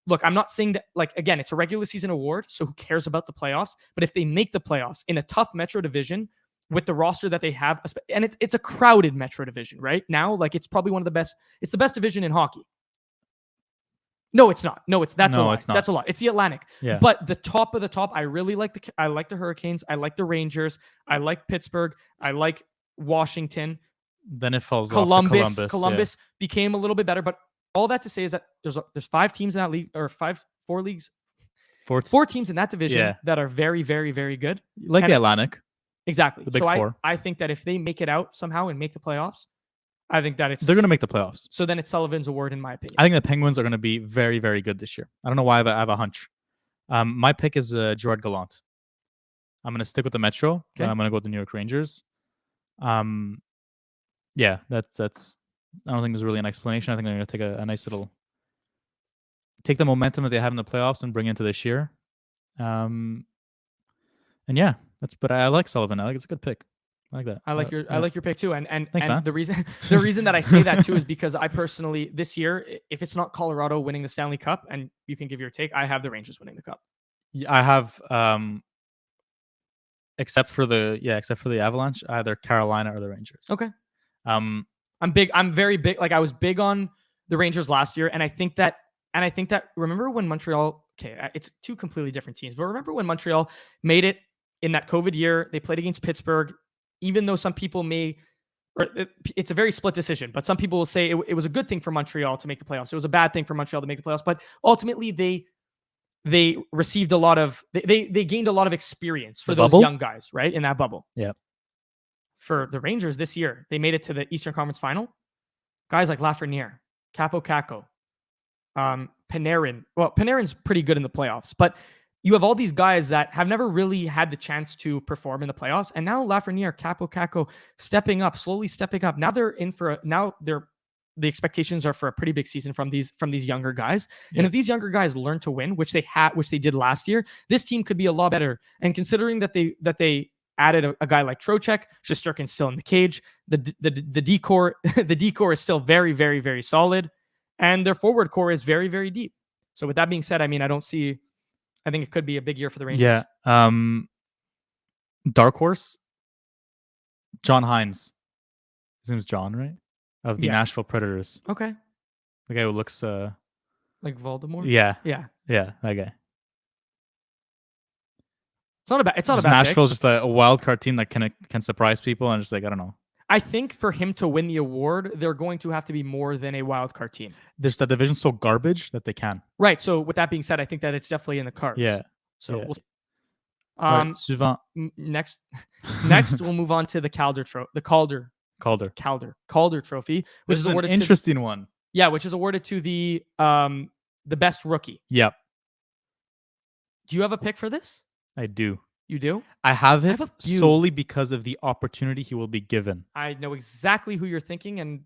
Look, I'm not saying that, like, again, it's a regular season award, so who cares about the playoffs? But if they make the playoffs in a tough Metro division with the roster that they have, and it's a crowded Metro division right now, like, it's probably one of the best. It's the best division in hockey. No, it's not. That's a lie. It's not. That's a lie. It's the Atlantic. Yeah. But the top of the top, I really like the Hurricanes. I like the Rangers. I like Pittsburgh. I like Washington. Then it falls off to Columbus. Columbus became a little bit better, but all that to say is that there's 5 teams in that league, or 4 leagues, Four 4 teams in that division Yeah. that are very, very, very good. like And the Atlantic. Exactly. The Big So Four. I think that if they make it out somehow and make the playoffs, I think that They're going to make the playoffs. So then it's Sullivan's award, in my opinion. I think the Penguins are going to be very, very good this year. I don't know why I have a hunch. My pick is Gerard Gallant. I'm going to stick with the Metro. Okay. I'm going to go with the New York Rangers. Yeah, that's. I don't think there's really an explanation. I think they're going to take a nice little, take the momentum that they had in the playoffs and bring it into this year. And yeah, but I like Sullivan. I like it's a good pick. I like that. I like your pick too. And Thanks, man. the reason that I say that too is because I personally, this year, if it's not Colorado winning the Stanley Cup, and you can give your take, I have the Rangers winning the cup. Yeah, I have except for the Avalanche, either Carolina or the Rangers. Okay. I'm very big. Like, I was big on the Rangers last year, and I think that remember when Montreal, it's 2 completely different teams, but remember when Montreal made it in that COVID year, they played against Pittsburgh, even though some people it's a very split decision, but some people will say it was a good thing for Montreal to make the playoffs. It was a bad thing for Montreal to make the playoffs, but ultimately they received they gained a lot of experience for those young guys, right? In that bubble. Yeah. For the Rangers this year, they made it to the Eastern Conference Final. Guys like Lafreniere, Capo Caco, Panarin. Well, Panarin's pretty good in the playoffs, but you have all these guys that have never really had the chance to perform in the playoffs, and now Lafreniere, Capo Caco, slowly stepping up. Now the expectations are for a pretty big season from these younger guys. Yeah. And if these younger guys learn to win, which they did last year, this team could be a lot better. And considering that they added a guy like Trocheck, Shesterkin's still in the cage. The decor the decor is still very, very, very solid, and their forward core is very, very deep. So with that being said, I mean, I think it could be a big year for the Rangers. Yeah. Dark horse, John Hines. His name's John, right? Of the Nashville Predators. Okay. The guy who looks like Voldemort? Yeah. Yeah. Yeah, that guy. It's not a bad Nashville's pick. just a wild card team that can surprise people, and just like, I don't know. I think for him to win the award, they're going to have to be more than a wild card team. There's the division's so garbage that they can. Right. So with that being said, I think that it's definitely in the cards. Yeah. So yeah. we'll see. Right, suivant. Next we'll move on to the Calder Trophy, which is awarded an interesting one. Yeah, which is awarded to the best rookie. Yep. Do you have a pick for this? I do. You do? I have it solely because of the opportunity he will be given. I know exactly who you're thinking, and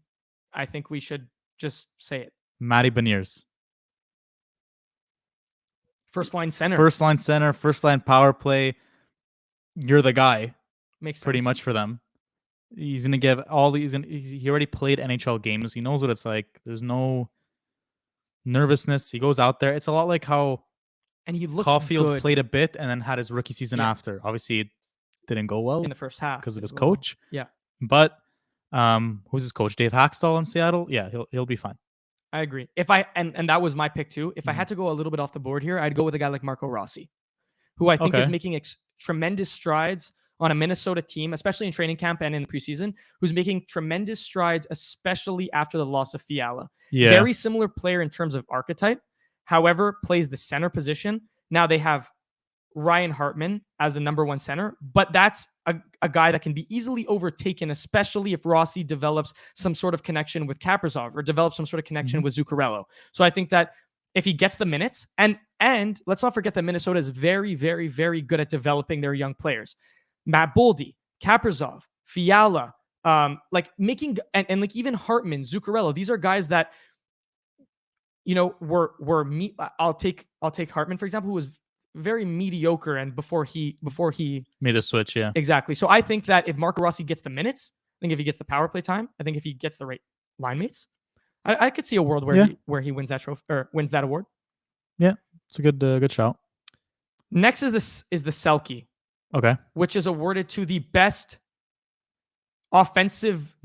I think we should just say it. Matty Beniers. First line center, first line power play. You're the guy. Makes sense. Pretty much for them. He's gonna give he already played NHL games. He knows what it's like. There's no nervousness. He goes out there. It's a lot like how he looks Caulfield good. Played a bit and then had his rookie season after. Obviously, it didn't go well in the first half because of his coach. Yeah, but who's his coach? Dave Haxtell in Seattle. Yeah, he'll be fine. I agree. If I and that was my pick too. If I had to go a little bit off the board here, I'd go with a guy like Marco Rossi, who I think is making tremendous strides on a Minnesota team, especially in training camp and in the preseason, who's making tremendous strides, especially after the loss of Fiala. Yeah. Very similar player in terms of archetype. However, plays the center position. Now they have Ryan Hartman as the number 1 center, but that's a guy that can be easily overtaken, especially if Rossi develops some sort of connection with Kaprizov or develops some sort of connection with Zuccarello. So I think that if he gets the minutes, and let's not forget that Minnesota is very, very, very good at developing their young players. Matt Boldy, Kaprizov, Fiala, like making and like even Hartman, Zuccarello. These are guys that, you know, were me. I'll take Hartman for example, who was very mediocre, and before he made the switch, yeah, exactly. So I think that if Marco Rossi gets the minutes, I think if he gets the power play time, I think if he gets the right line mates, I could see a world where he wins that trophy or wins that award. Yeah, it's a good shout. Next is the Selke. Okay. Which is awarded to the best defensive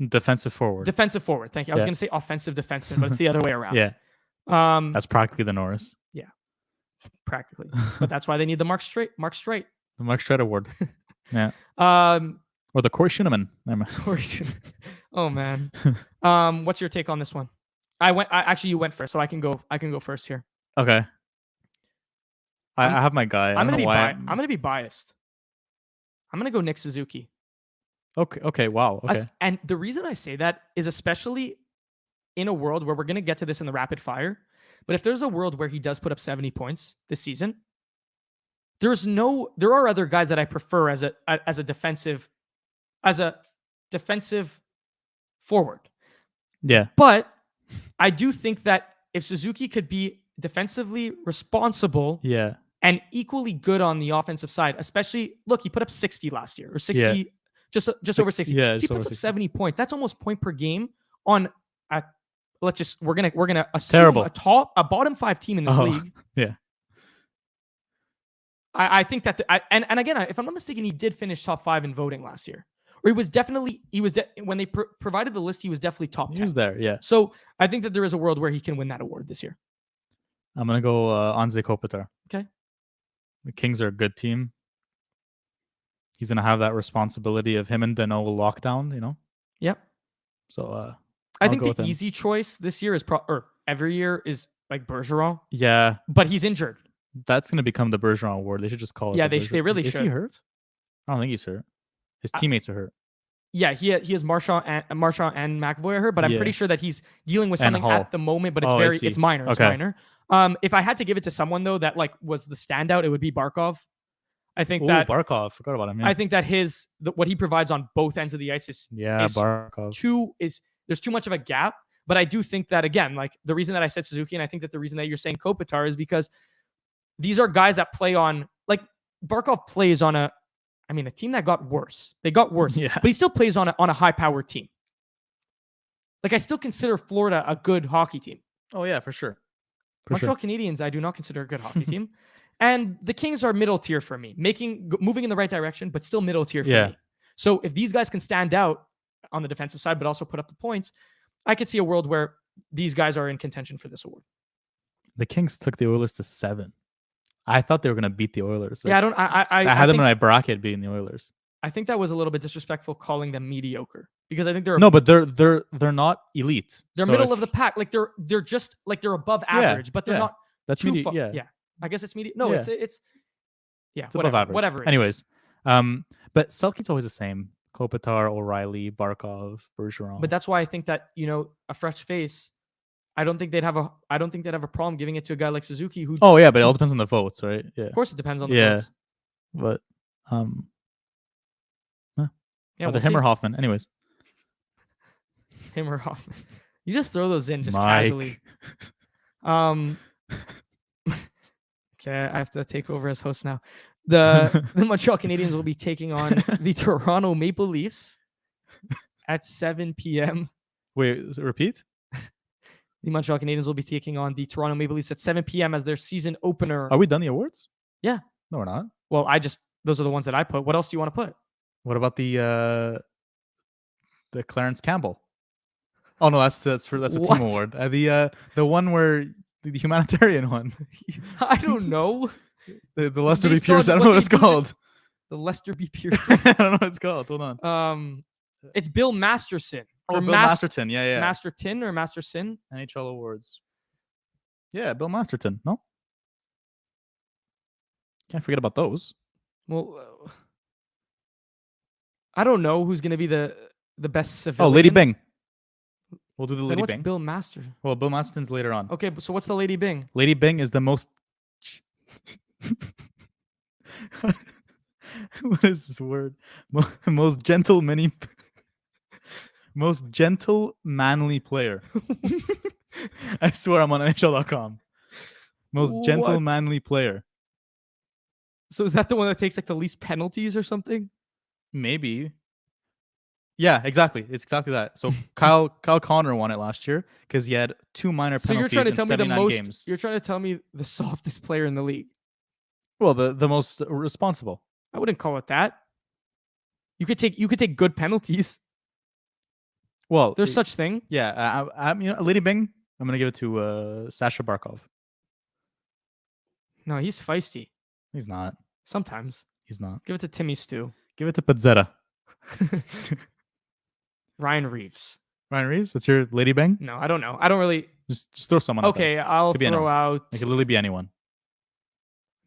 forward. Thank you. I was going to say offensive defenseman, but it's the other way around. Yeah. That's practically the Norris. Yeah. Practically. But that's why they need the Mark Streit. The Mark Streit Award. Yeah. Or the Corey Schuneman. Oh man. What's your take on this one? Actually, you went first, so I can go first here. Okay. I I'm- have my guy. I I'm don't gonna know be why. I'm gonna be biased. I'm gonna go Nick Suzuki. Okay. Okay. Wow. Okay. And the reason I say that is especially in a world where we're gonna get to this in the rapid fire, but if there's a world where he does put up 70 points this season, there are other guys that I prefer as a defensive forward. Yeah. But I do think that if Suzuki could be defensively responsible Yeah. and equally good on the offensive side, especially look, he put up 60 last year or 60, Yeah. just over 60. Yeah. He just over puts up 60. 70 points. That's almost point per game on a we're gonna assume Terrible. a bottom 5 team in this Oh, league. yeah. I think that and again, if I'm not mistaken, he did finish top 5 in voting last year. Or when they provided the list, he was definitely top 10. He was there. Yeah. So I think that there is a world where he can win that award this year. I'm gonna go Anze Kopitar. Okay. The Kings are a good team. He's gonna have that responsibility of him and Dano lockdown. You know. Yep. So I I'll think go the with him. easy choice this year is or every year is like Bergeron, Yeah, but he's injured. that's gonna become the Bergeron Award. They should just call it. Yeah, the they really Is should. he hurt? I don't think he's hurt. His teammates are hurt. Yeah, he has Marchand and McAvoy are hurt, but I'm pretty sure that he's dealing with And something Hall. at the moment. But it's Oh, I see. it's minor. It's Okay. minor. If I had to give it to someone though that like was the standout, it would be Barkov. I think Ooh, that Barkov. Forgot about him. Yeah. I think that what he provides on both ends of the ice is Barkov. There's too much of a gap. But I do think that again, like the reason that I said Suzuki, and I think that the reason that you're saying Kopitar is because these are guys that play on like Barkov plays on a team that got worse. They got worse, Yeah. but he still plays on a high-powered team. Like I still consider Florida a good hockey team. Oh yeah, for sure. Montreal Canadiens, I do not consider a good hockey team, and the Kings are middle tier for me, moving in the right direction, but still middle tier for me. So if these guys can stand out on the defensive side, but also put up the points, I could see a world where these guys are in contention for this award. The Kings took the Oilers to 7. I thought they were gonna beat the Oilers. Like, I had them in my bracket beating the Oilers. I think that was a little bit disrespectful calling them mediocre because I think they're but they're not elite. They're middle of the pack. Like they're just like they're above average, but they're not. That's too mediocre. far. Yeah, I guess it's mediocre. No, it's it's whatever, above average. Whatever. Anyways, but Selke's always the same. Kopitar, O'Reilly, Barkov, Bergeron. But that's why I think that a fresh face. I don't think they'd have a problem giving it to a guy like Suzuki who. Oh yeah, but it all depends on the votes, right? Yeah. Of course, it depends on the votes. But yeah, him or Hoffman. Anyways, him or Hoffman. You just throw those in just Mike. Casually. Okay, I have to take over as host now. The Montreal Canadiens will be taking on the Toronto Maple Leafs at 7 p.m. Wait, repeat? The Montreal Canadiens will be taking on the Toronto Maple Leafs at 7 p.m. as their season opener. Are we done the awards? Yeah. No, we're not. Well, those are the ones that I put. What else do you want to put? What about the Clarence Campbell? Oh no, that's a team award. The one where the humanitarian one. I don't know. the Lester B. Pearson. I don't know what it's called. The Lester B. Pearson. I don't know what it's called. Hold on. It's Bill Masterson. Bill Masterton. Yeah. Masterton or Masterson? NHL awards. Yeah, Bill Masterton. No? Can't forget about those. Well, I don't know who's going to be the best civilian. Oh, Lady Bing. We'll do the Lady Bing. Bill Master? Well, Bill Masterton's later on. Okay, so what's the Lady Bing? Lady Bing is the most... What is this word? Most gentle manly player. I swear I'm on NHL.com. Most gentle manly player. So is that the one that takes like the least penalties or something? Maybe. Yeah, exactly. It's exactly that. So Kyle Connor won it last year because he had 2 minor penalties in 79 games. You're trying to tell me the softest player in the league. Well, the most responsible. I wouldn't call it that. You could take good penalties. Well, there's such thing. Yeah, Lady Bing. I'm gonna give it to Sasha Barkov. No, he's feisty. He's not. Sometimes he's not. Give it to Timmy Stu. Give it to Pizzetta. Ryan Reeves. Ryan Reeves, that's your lady bang. No, I don't know. I don't really. Just throw someone. Okay, I'll Could be throw anyone. out. It could literally be anyone,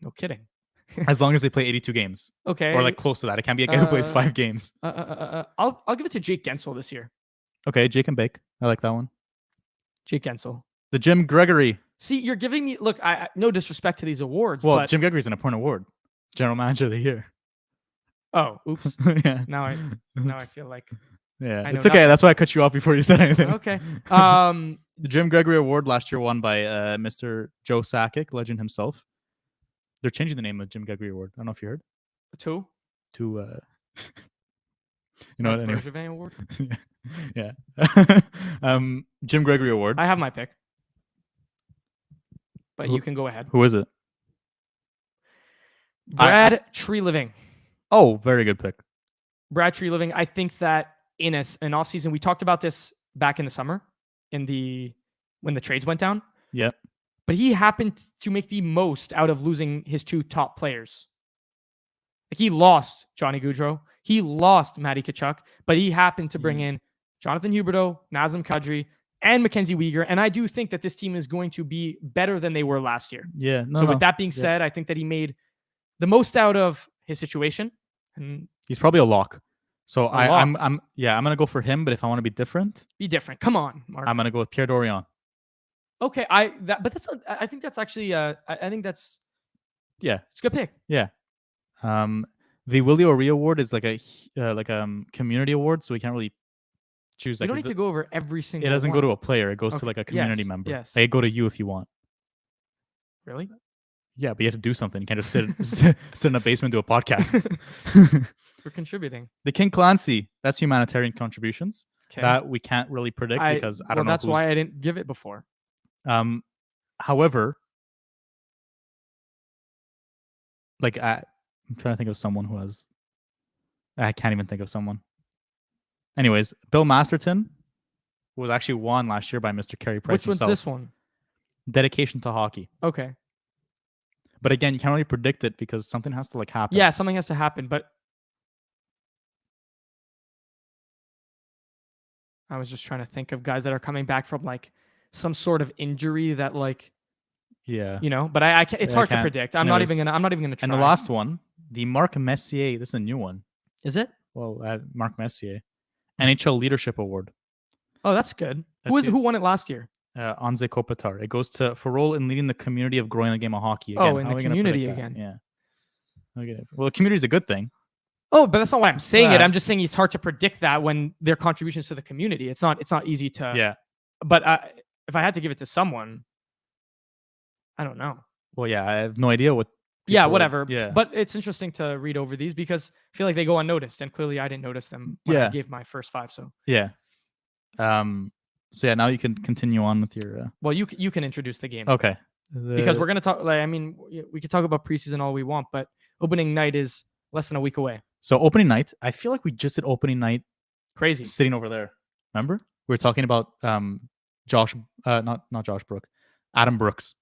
No kidding. as long as they play 82 games Okay. or like close to that. It can't be a guy who plays 5 games. I'll give it to Jake Gensel this year. Okay, Jake and Bake. I like that one. Jake Gensel. The Jim Gregory. See, you're giving me look. I no disrespect to these awards. Well, but, Jim Gregory's an important award. General Manager of the Year. Oh, oops. Yeah. Now I feel like. Yeah, I it's know okay. nothing. That's why I cut you off before you said anything. Okay. The Jim Gregory Award last year won by Mr. Joe Sakic, legend himself. They're changing the name of Jim Gregory Award. I don't know if you heard. To You know what? Anyway. Bergevin Award. Yeah. Jim Gregory Award. I have my pick, but Who- you can go ahead. Who is it? Brad Treliving. Oh, very good pick. Brad Treliving. I think that in an offseason, we talked about this back in the summer, when the trades went down. Yep. But he happened to make the most out of losing his 2 top players. Like he lost Johnny Gaudreau, he lost Matty Tkachuk, but he happened to bring in Jonathan Huberdeau, Nazem Kadri, and Mackenzie Weegar. And I do think that this team is going to be better than they were last year. Yeah. So with that being said, I think that he made the most out of his situation. And he's probably a lock. So lock. I'm gonna go for him. But if I want to be different, be different. Come on, Mark. I'm gonna go with Pierre Dorion. Okay, I think that's actually I think that's Yeah. it's a good pick. Yeah. The Willie O'Ree Award is like a community award, so we can't really choose. We Like don't need to go over every single. it doesn't one. go to a player; it goes to Okay. like a community Yes, member. yes. Like, it go to you if you want. Really? Yeah, but you have to do something. You can't just sit in a basement do a podcast. We're contributing. The King Clancy, that's humanitarian contributions. Okay. That we can't really predict because I don't know. That's why I didn't give it before. However, like I'm trying to think of someone who has. I can't even think of someone. Anyways, Bill Masterton was actually won last year by Mr. Carey Price Which one's himself. this one? Dedication to hockey. Okay. But again, you can't really predict it because something has to like happen. Yeah, something has to happen, but I was just trying to think of guys that are coming back from like some sort of injury that like Yeah. but I can't, it's Yeah, I hard to can't. predict. I'm not Anyways, even gonna try. And the last one, the Mark Messier. This is a new one. Is it? Well, Mark Messier, NHL Leadership Award. Oh, that's good. That's Who won it last year? Anze Kopitar. It goes to for role in leading the community of growing the game of hockey. Again, Oh, in how the are we gonna community predict that? again. Yeah. Okay. Well, the community is a good thing. Oh, but that's not what I'm saying. Yeah. I'm just saying it's hard to predict that when their contributions to the community. It's not easy to. Yeah. But if I had to give it to someone, I don't know. Well, yeah. I have no idea what. Yeah, people- whatever. Yeah. But it's interesting to read over these because I feel like they go unnoticed, and clearly I didn't notice them when I Yeah. gave my first 5. So Yeah. So yeah, now you can continue on with your. well, you can introduce the game Okay. because we're gonna talk. Like, I mean, we could talk about preseason all we want, but opening night is less than a week away. So opening night, I feel like we just did opening night Crazy. sitting over there. Remember? We were talking about Josh, not Josh Brook, Adam Brooks.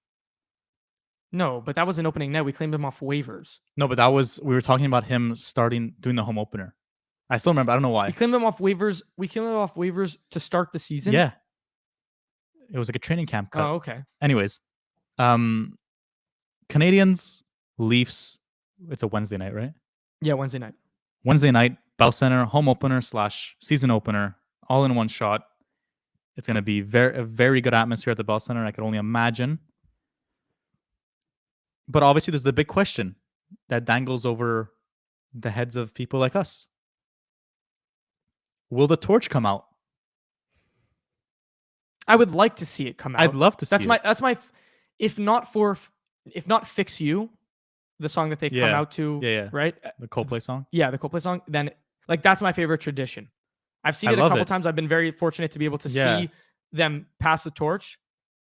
No, but that was an opening night. We claimed him off waivers. No, but we were talking about him doing the home opener. I still remember. I don't know We why. claimed him off waivers. We claimed him off waivers to start the season. Yeah. It was like a training camp cut. Oh, okay. Anyways, Canadians, Leafs. It's a Wednesday night, right? Yeah, Wednesday night. Wednesday night, Bell Center, home opener / season opener, all in one shot. It's going to be a very good atmosphere at the Bell Center. I could only imagine. But obviously, there's the big question that dangles over the heads of people like us. Will the torch come out? I would like to see it come out. I'd love to see That's my. If not Fix You, the song that they come Yeah. out to. Yeah. Right. The Coldplay song. Yeah, the Coldplay song. Then like that's my favorite tradition. I've seen I it a love couple it. times. I've been very fortunate to be able to Yeah. see them pass the torch,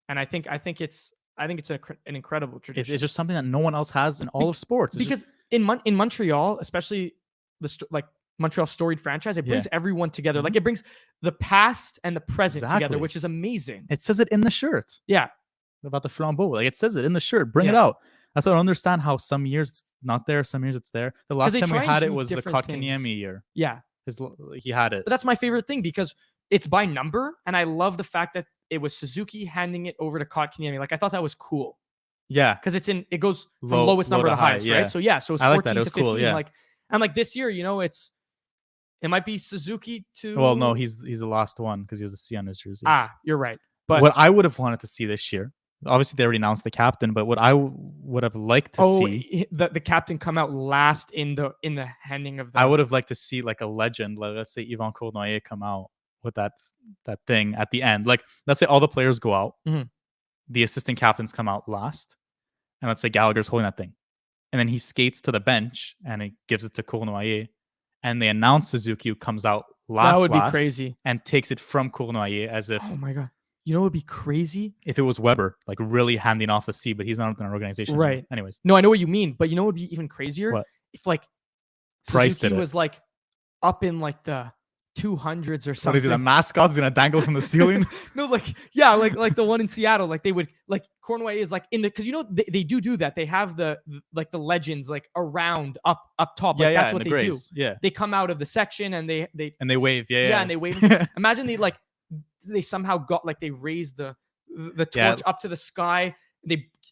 and I think it's an incredible tradition. It's just something that no one else has in all of sports. It's because in Montreal, especially Montreal's storied franchise, it brings everyone together. Like it brings the past and the present together, Exactly. which is amazing. it says it in the shirt Yeah, about the flambeau. Like it says it in the shirt. Bring it Yeah. out. That's why I don't understand how some years it's not there, some years it's there. The last they time we try and had it do was the different things. Kotkaniemi year. yeah. He had it. But that's my favorite thing because it's by number, and I love the fact that it was Suzuki handing it over to Kotkaniemi. Like I thought that was cool Yeah. because it goes from Low lowest number to to high, highest, yeah. right? So so it's I 14 like that. It was to 15. cool, yeah. Like and like this year, it might be Suzuki to. Well, no, he's the last one because he has the C on his jersey. You're right. But what I would have wanted to see this year, obviously they already announced the captain, but what I would have liked to see, the captain come out last in the handing of the. I would have liked to see like a legend, like let's say Yvan Cournoyer come out with that thing at the end. Like let's say all the players go out, the assistant captains come out last, and let's say Gallagher's holding that thing, and then he skates to the bench and he gives it to Cournoyer, and they announce Suzuki who comes out last. That would be crazy. And takes it from Cournoyer as if. Oh my god. You know what would be crazy? If it was Weber, like really handing off the C, but he's not in our organization. Right. Anymore. Anyways. No, I know what you mean, but you know what would be even crazier? What? If like Suzuki was like up in like the 200s or something. What is it? The mascot's gonna dangle from the ceiling? No, like the one in Seattle. Like they would like Cournoyer is like in the because they do that. They have the legends like around up top. Like that's what they do. Yeah. They come out of the section and they wave. Yeah. And they wave. Imagine they somehow got like they raised the torch up to the sky.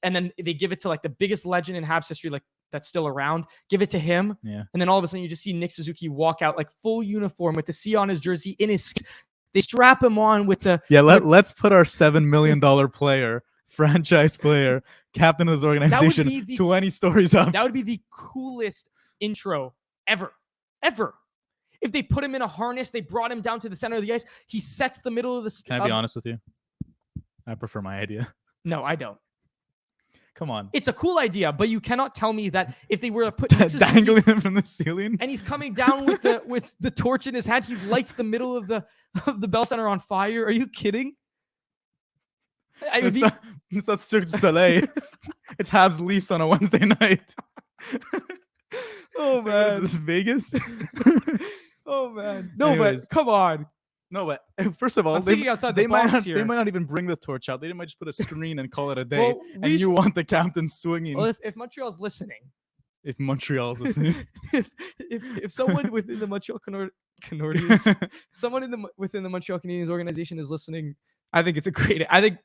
And then they give it to like the biggest legend in Habs history, like that's still around. Give it to him. Yeah. And then all of a sudden you just see Nick Suzuki walk out like full uniform with the C on his jersey they strap him on with the let's put our $7 million player, franchise player, captain of this organization 20 stories up. That would be the coolest intro ever. If they put him in a harness, they brought him down to the center of the ice. He sets the middle of the. Can I be honest with you? I prefer my idea. No, I don't. Come on. It's a cool idea, but you cannot tell me that if they were to put dangling him from the ceiling, and he's coming down with the torch in his hand, he lights the middle of the Bell Center on fire. Are you kidding? It's not Cirque du Soleil. It's Habs Leafs on a Wednesday night. Oh man, is this Vegas? Oh man, no, Anyways. But come on. No, but first of all, they might not even bring the torch out. They might just put a screen and call it a day. Well, you want the captain swinging. Well, if Montreal's listening. If Montreal's listening. if someone within the Montreal Canadiens, within the Montreal Canadiens organization is listening, I think it's I think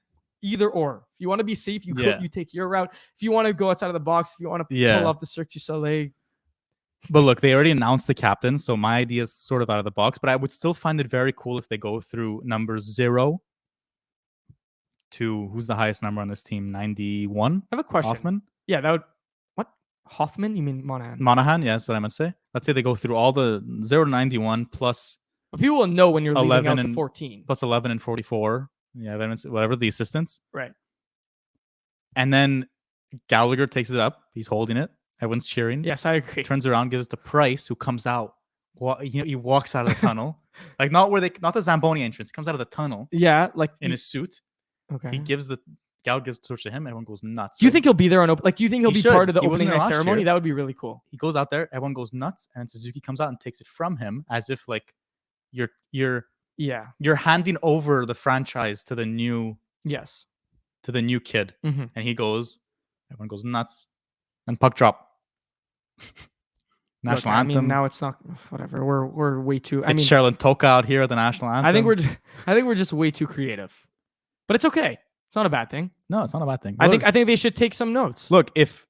either or. If you want to be safe, you take your route. If you want to go outside of the box, if you want to pull off the Cirque du Soleil. But look, they already announced the captain, so my idea is sort of out of the box, but I would still find it very cool if they go through numbers 0 to who's the highest number on this team? 91? I have a question. Hoffman? Yeah, that would... What? Hoffman? You mean Monahan? Monahan, yeah, that's what I meant to say. Let's say they go through all the 0 to 91 plus... But people will know when you're leaving out the 14. Plus 11 and 44. Yeah, whatever, the assistants. Right. And then Gallagher takes it up. He's holding it. Everyone's cheering. Yes, I agree. Turns around, gives it to Price, who comes out. He walks out of the tunnel, like not the Zamboni entrance. He comes out of the tunnel. Yeah, like in his suit. Okay. He gives Gallagher gives the torch to him. Everyone goes nuts. Do you think he'll be there on open? Like, do you think he'll be part of the opening night ceremony? Year. That would be really cool. He goes out there. Everyone goes nuts, and Suzuki comes out and takes it from him, as if like you're handing over the franchise to the new kid, mm-hmm. and he goes. Everyone goes nuts, and puck drop. National anthem. I mean, now it's not whatever. We're way too. It's Sherilyn Toka out here at the national anthem. I think we're just way too creative, but it's okay. It's not a bad thing. No, it's not a bad thing. I think they should take some notes. Look, if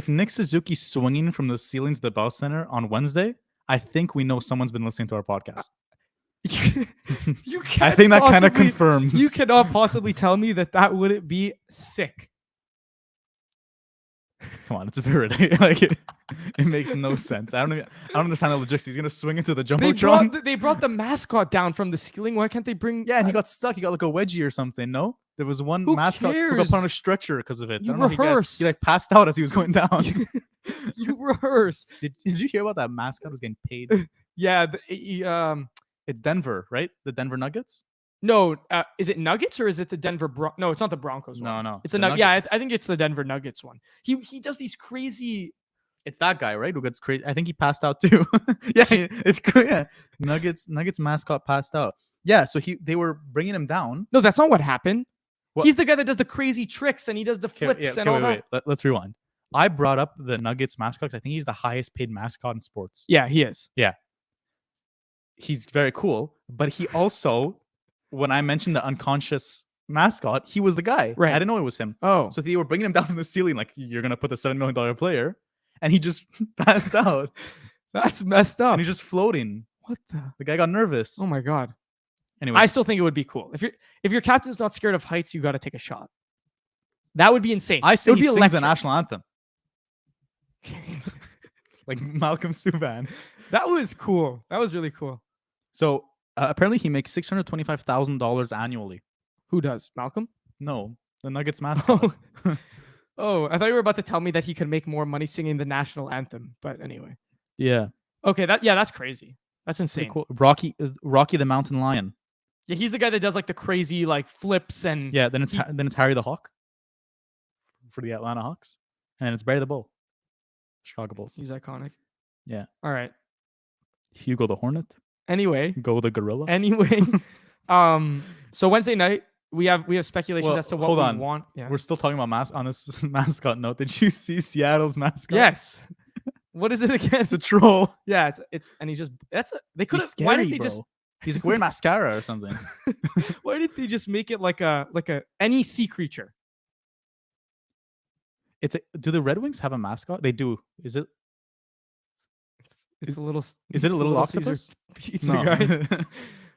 Nick Suzuki's swinging from the ceilings of the Bell Center on Wednesday, I think we know someone's been listening to our podcast. You can't. I think that kind of confirms. You cannot possibly tell me that wouldn't be sick. Come on, it's a bit like it makes no sense. I don't understand the logistics. He's gonna swing into the jumbotron. They brought the mascot down from the ceiling. Why can't they bring? Yeah, and he got stuck. He got like a wedgie or something. No, there was one mascot who got put on a stretcher because of it. You rehearse. He like passed out as he was going down. You rehearse. Did you hear about that mascot was getting paid? Yeah, it's Denver, right? The Denver Nuggets. No, is it Nuggets or is it the Denver No, it's not the Broncos one. No. It's the Nuggets. Yeah, I think it's the Denver Nuggets one. He does these crazy... It's that guy, right? Who gets crazy. I think he passed out too. Yeah, it's good. Yeah. Nuggets mascot passed out. Yeah, so they were bringing him down. No, that's not what happened. What? He's the guy that does the crazy tricks and he does the flips and all that. Let's rewind. I brought up the Nuggets mascot. I think he's the highest paid mascot in sports. Yeah, he is. Yeah. he's very cool, but he also, when I mentioned the unconscious mascot, he was the guy. Right. I didn't know it was him. Oh, So they were bringing him down from the ceiling, like, you're gonna put the $7 million player, and he just passed out, that's messed up. and he's just floating. What the? The guy got nervous. Oh my god. Anyway, I still think it would be cool if your captain's not scared of heights. You got to take a shot. That would be insane. I say it would he be sings electric. the national anthem, like Malcolm Subban. That was cool. That was really cool. So apparently he makes $625,000 annually. Who does? Malcolm? No, the Nuggets mascot. Oh, I thought you were about to tell me that he could make more money singing the national anthem. But anyway. Yeah, Okay, that's crazy. That's pretty insane. cool. Rocky the Mountain Lion. Yeah, he's the guy that does like the crazy like flips and Yeah, then it's Harry the Hawk for the Atlanta Hawks, and it's Barry the Bull, Chicago Bulls. he's iconic. Yeah. All right. Hugo the Hornet. Anyway. Go the Gorilla. Anyway. So Wednesday night we have speculations as to what we want. Yeah. We're still talking about on this mascot note. Did you see Seattle's mascot? Yes. What is it again? It's a troll. Yeah, it's and he's just they could He's have why didn't scary, they just bro. He's like wearing mascara or something. why didn't they just make it like a any sea creature? Do the Red Wings have a mascot? They do. Is it? It's a little. Is it a little Caesar's octopus? pizza No. guy.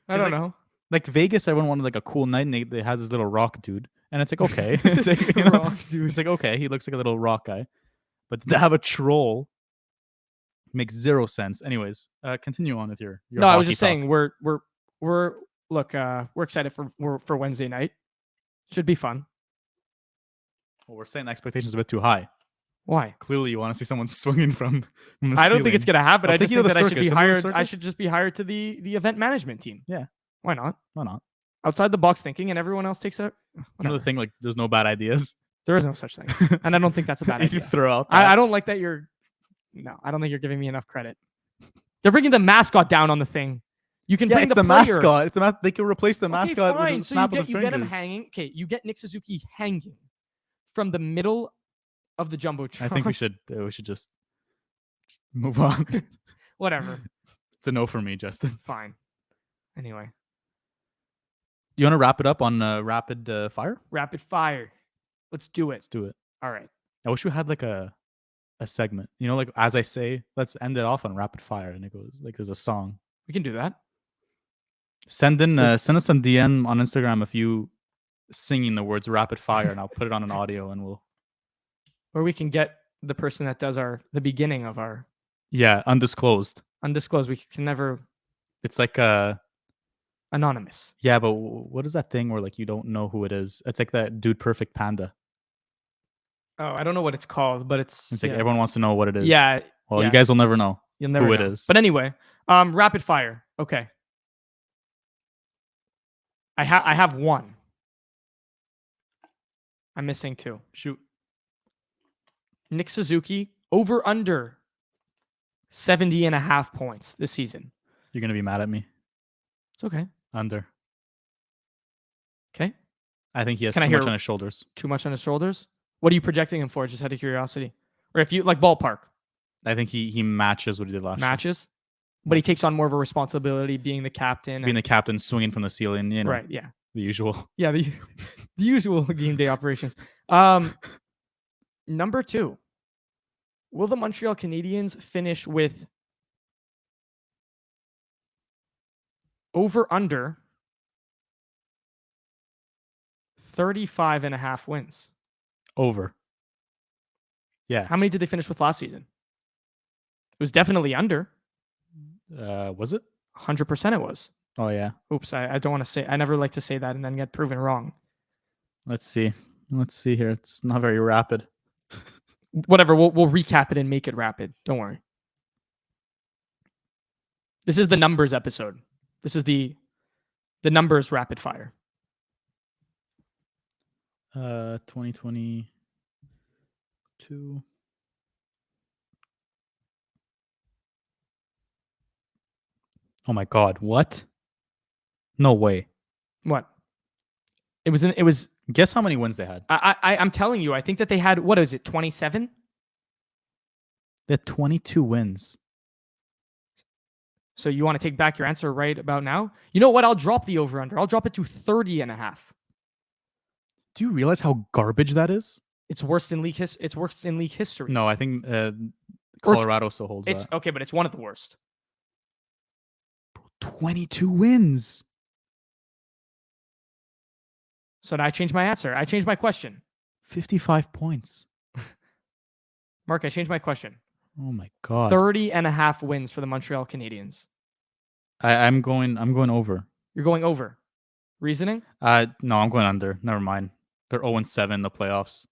I don't know. Like Vegas, everyone wanted like a cool night, and they has this little rock dude, and it's like okay, it's like, you know, Rock dude. it's like okay, he looks like a little rock guy, but to have a troll makes zero sense. Anyways, continue on with your No, I was hockey just talk. saying we're excited for Wednesday night. Should be fun. Well, we're saying the expectations a bit too high. Why? Clearly, you want to see someone swinging from the I don't think it's ceiling. gonna happen. I'll I take just you to think the that I should be circus. Have you been to the hired. I circus? should just be hired to the event management team. Yeah. Why not? Why not? Outside the box thinking, and everyone else takes out. Another thing, like there's no bad ideas. There is no such thing, and I don't think that's a bad If you idea. throw out, I don't like that you're. No, I don't think you're giving me enough credit. They're bringing the mascot down on the thing. You can bring it's the player. mascot. It's they can replace the Okay, mascot fine. with a So snap of the you get him fingers. hanging. Okay, you get Nick Suzuki hanging from the middle of the jumbotron. I think we should just move on. Whatever. It's a no for me, Justin. Fine. Anyway, You want to wrap it up on rapid fire? rapid fire. Let's do it. Let's do it. All right. I wish we had like a segment. You know, like as I say, let's end it off on rapid fire, and it goes like there's a song. We can do that. Send us some DM on Instagram if you singing the words rapid fire, and I'll put it on an audio, and we'll. Or we can get the person that does the beginning of our Yeah, undisclosed. undisclosed. We can never It's like anonymous. yeah, but what is that thing where like you don't know who it is? It's like that Dude Perfect Panda. Oh, I don't know what it's called, but it's It's like everyone wants to know what it is. Yeah. Well, yeah. you guys will never know You'll never who know. it is. But anyway, rapid fire. Okay. I have one. I'm missing two. Shoot. Nick Suzuki over under 70.5 points this season. You're gonna be mad at me. It's okay. Under. Okay. I think he has Can I too much hear- on his shoulders. Too much on his shoulders. What are you projecting him for? Just out of curiosity. Or if you like ballpark I think he matches what he did last year. matches, but he takes on more of a responsibility being the captain. Being the captain, swinging from the ceiling, you know, right. Yeah. the usual. Yeah. The usual game day operations. Number 2. Will the Montreal Canadiens finish with over under 35.5 wins? Over. Yeah. How many did they finish with last season? It was definitely under. Was it? 100% it was. Oh yeah. Oops, I don't want to say. I never like to say that and then get proven wrong. Let's see. Let's see here. It's not very rapid. Whatever, we'll recap it and make it rapid. Don't worry. This is the numbers episode. This is the numbers rapid fire. 2022. Oh my God! What? No way. What? It was. Guess how many wins they had? I'm telling you. I think that they had, what is it? 27. They had 22 wins. So you want to take back your answer right about now? You know what? I'll drop the over-under. I'll drop it to 30.5. Do you realize how garbage that is? It's worse than league It's worse in league history. No, I think Colorado still holds It's that. okay, but it's one of the worst. 22 wins. So now I changed my answer. I changed my question. 55 points. Mark, I changed my question. Oh my god. 30.5 wins for the Montreal Canadiens. I'm going over. You're going over. Reasoning? No, I'm going under. Never mind. They're 0-7 in the playoffs.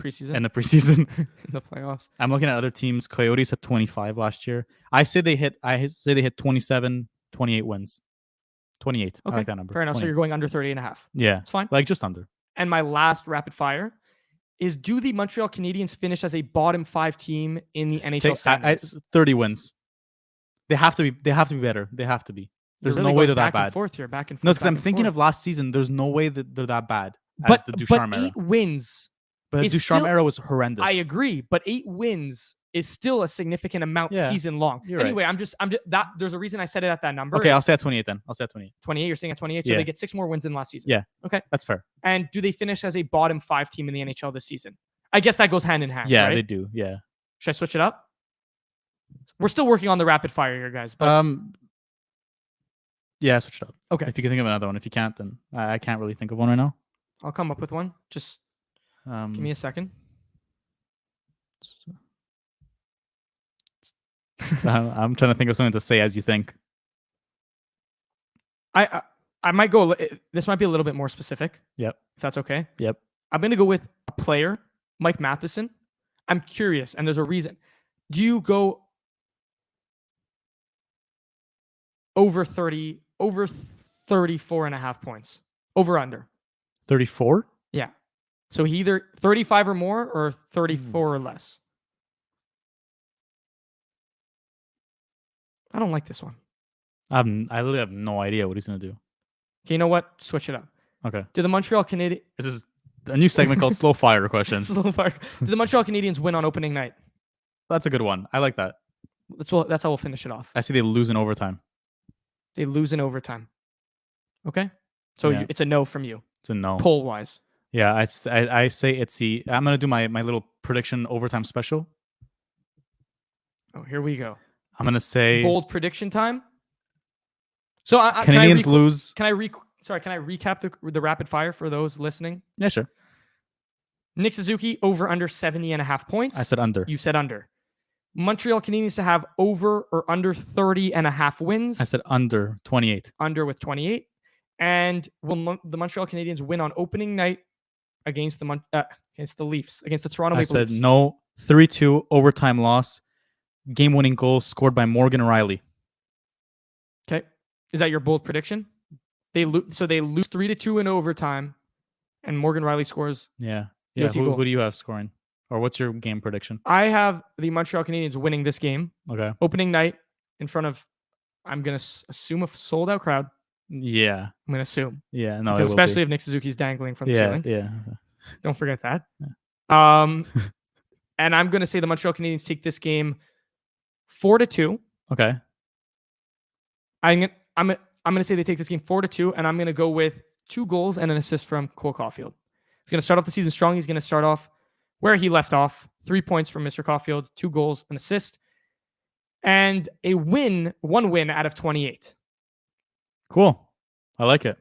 Preseason? In the preseason. In the playoffs. I'm looking at other teams. Coyotes had 25 last year. I say they hit 27, 28 wins. 28. Okay. I like that number. Fair enough. 28. So you're going under 30.5. Yeah. It's fine. Like just under. And my last rapid fire is, do the Montreal Canadiens finish as a bottom 5 team in the NHL standings? 30 wins. They have to be better. They have to be. There's You're really no way going they're that back and bad. forth here, back and forth. No, because back I'm and thinking forth. of last season. There's no way that they're that bad as But the Ducharme era. 8 wins. But the is Ducharme still- era was horrendous. I agree, but 8 wins is still a significant amount Yeah, season long. you're right. Anyway, I'm just that there's a reason I said it at that number. Okay, I'll say at 28 then. I'll say at 28. 28. You're saying at 28, so Yeah. they get 6 more wins than last season. Yeah. Okay. That's fair. And do they finish as a bottom 5 team in the NHL this season? I guess that goes hand in hand. Yeah, right? they do. Yeah. Should I switch it up? We're still working on the rapid fire here, guys. But Yeah, switch it up. okay, If you can think of another one. If you can't, then I can't really think of one right now. I'll come up with one. Just give me a second. I'm trying to think of something to say as you think. I might go. This might be a little bit more specific. Yep. If that's okay. Yep. I'm going to go with a player, Mike Matheson. I'm curious, and there's a reason. Do you go over 34.5 points? Over under? 34? Yeah. So he either 35 or more or 34 or less. I don't like this one. I literally have no idea what he's going to do. Okay, you know what? Switch it up. Okay. Do the Montreal Canadiens... This is a new segment called Slow Fire Questions. Do the Montreal Canadiens win on opening night? That's a good one. I like that. That's how we'll finish it off. I see they lose in overtime. They lose in overtime. Okay? So Yeah. it's a no from you, It's a no. poll-wise. Yeah, I say it's the... I'm going to do my little prediction overtime special. Oh, here we go. I'm going to say... Bold prediction time. So Canadiens lose... Can I recap the rapid fire for those listening? Yeah, sure. Nick Suzuki over under 70.5 points. I said under. You said under. Montreal Canadiens to have over or under 30.5 wins. I said under 28. Under with 28. And will the Montreal Canadiens win on opening night against the Leafs, against the Toronto Maple Leafs? I said no. 3-2 overtime loss. Game-winning goal scored by Morgan Rielly. Okay. Is that your bold prediction? They lose 3-2 in overtime, and Morgan Rielly scores. Yeah. UT goal. Who do you have scoring? Or what's your game prediction? I have the Montreal Canadiens winning this game. Okay. Opening night in front of, I'm going to assume, a sold-out crowd. Yeah. I'm going to assume. Yeah. No, Because especially if Nick Suzuki's dangling from the ceiling. Yeah. Don't forget that. Yeah. And I'm going to say the Montreal Canadiens take this game 4-2. Okay. I'm going to say they take this game 4-2, and I'm going to go with 2 goals and an assist from Cole Caulfield. He's going to start off the season strong. He's going to start off where he left off. 3 points from Mr. Caulfield, 2 goals, an assist, and a win, 1 win out of 28. Cool. I like it.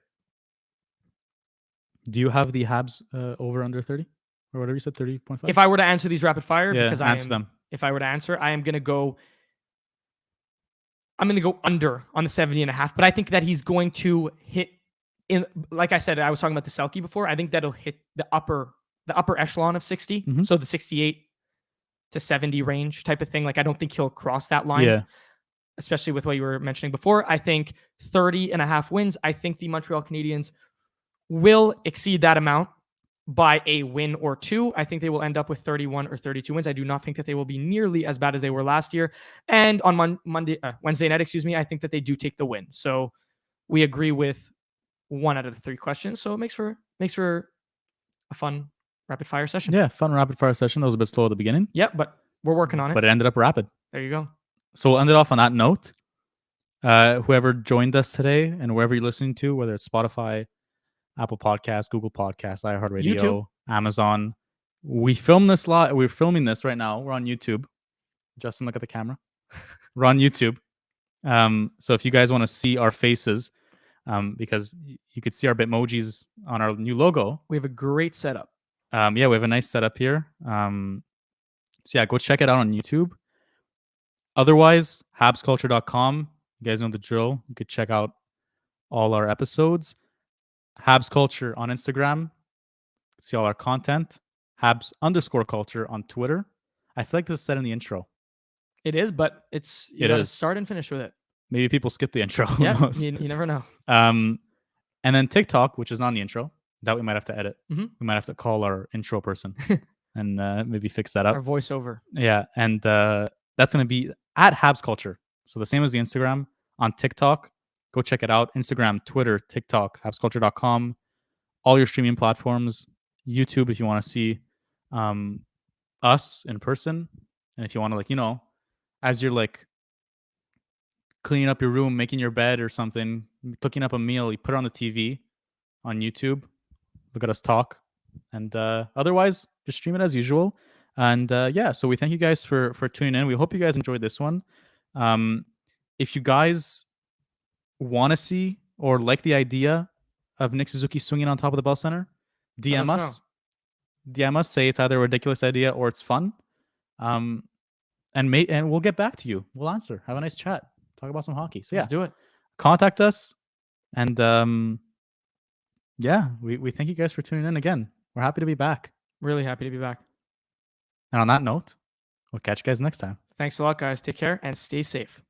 Do you have the Habs over under 30? Or whatever you said, 30.5? If I were to answer these rapid fire, because answer them. If I were to answer, I'm going to go under on the 70.5, but I think that he's going to hit like I said, I was talking about the Selke before. I think that'll hit the upper echelon of 60. Mhm. So the 68 to 70 range type of thing. Like, I don't think he'll cross that line. Yeah. Especially with what you were mentioning before. I think 30.5 wins. I think the Montreal Canadiens will exceed that amount by a win or 2. I think they will end up with 31 or 32 wins. I do not think that they will be nearly as bad as they were last year. And on Wednesday night, I think that they do take the win. So we agree with 1 out of the 3 questions. So it makes for a fun rapid fire session. Yeah, fun rapid fire session. That was a bit slow at the beginning. Yeah, but we're working on it. But it ended up rapid. There you go. So we'll end it off on that note. Whoever joined us today and wherever you're listening to, whether it's Spotify, Apple Podcasts, Google Podcasts, iHeartRadio, YouTube. Amazon. We film this live. We're filming this right now. We're on YouTube. Justin, look at the camera. We're on YouTube. So if you guys want to see our faces, because you could see our Bitmojis on our new logo. We have a great setup. Yeah, we have a nice setup here. So yeah, go check it out on YouTube. Otherwise, habsculture.com. You guys know the drill. You could check out all our episodes. Habs Culture on Instagram. See all our content. Habs_culture on Twitter. I feel like this is said in the intro. It is, but you gotta start and finish with it. Maybe people skip the intro. Yeah, you never know. And then TikTok, which is not in the intro. That we might have to edit. Mm-hmm. We might have to call our intro person and maybe fix that up. Our voiceover. Yeah, and that's going to be at Habs Culture. So the same as the Instagram. On TikTok, go check it out. Instagram, Twitter, TikTok, habsculture.com. All your streaming platforms. YouTube if you want to see us in person. And if you want to, as you're cleaning up your room, making your bed or something, cooking up a meal, you put it on the TV on YouTube. Look at us talk. And otherwise, just stream it as usual. And yeah, so we thank you guys for tuning in. We hope you guys enjoyed this one. If you guys want to see or like the idea of Nick Suzuki swinging on top of the Bell Center, DM us. DM us. Say it's either a ridiculous idea or it's fun. And we'll get back to you. We'll answer. Have a nice chat. Talk about some hockey. So yeah, let's do it. Contact us. And yeah, we thank you guys for tuning in again. We're happy to be back. Really happy to be back. And on that note, we'll catch you guys next time. Thanks a lot, guys. Take care and stay safe.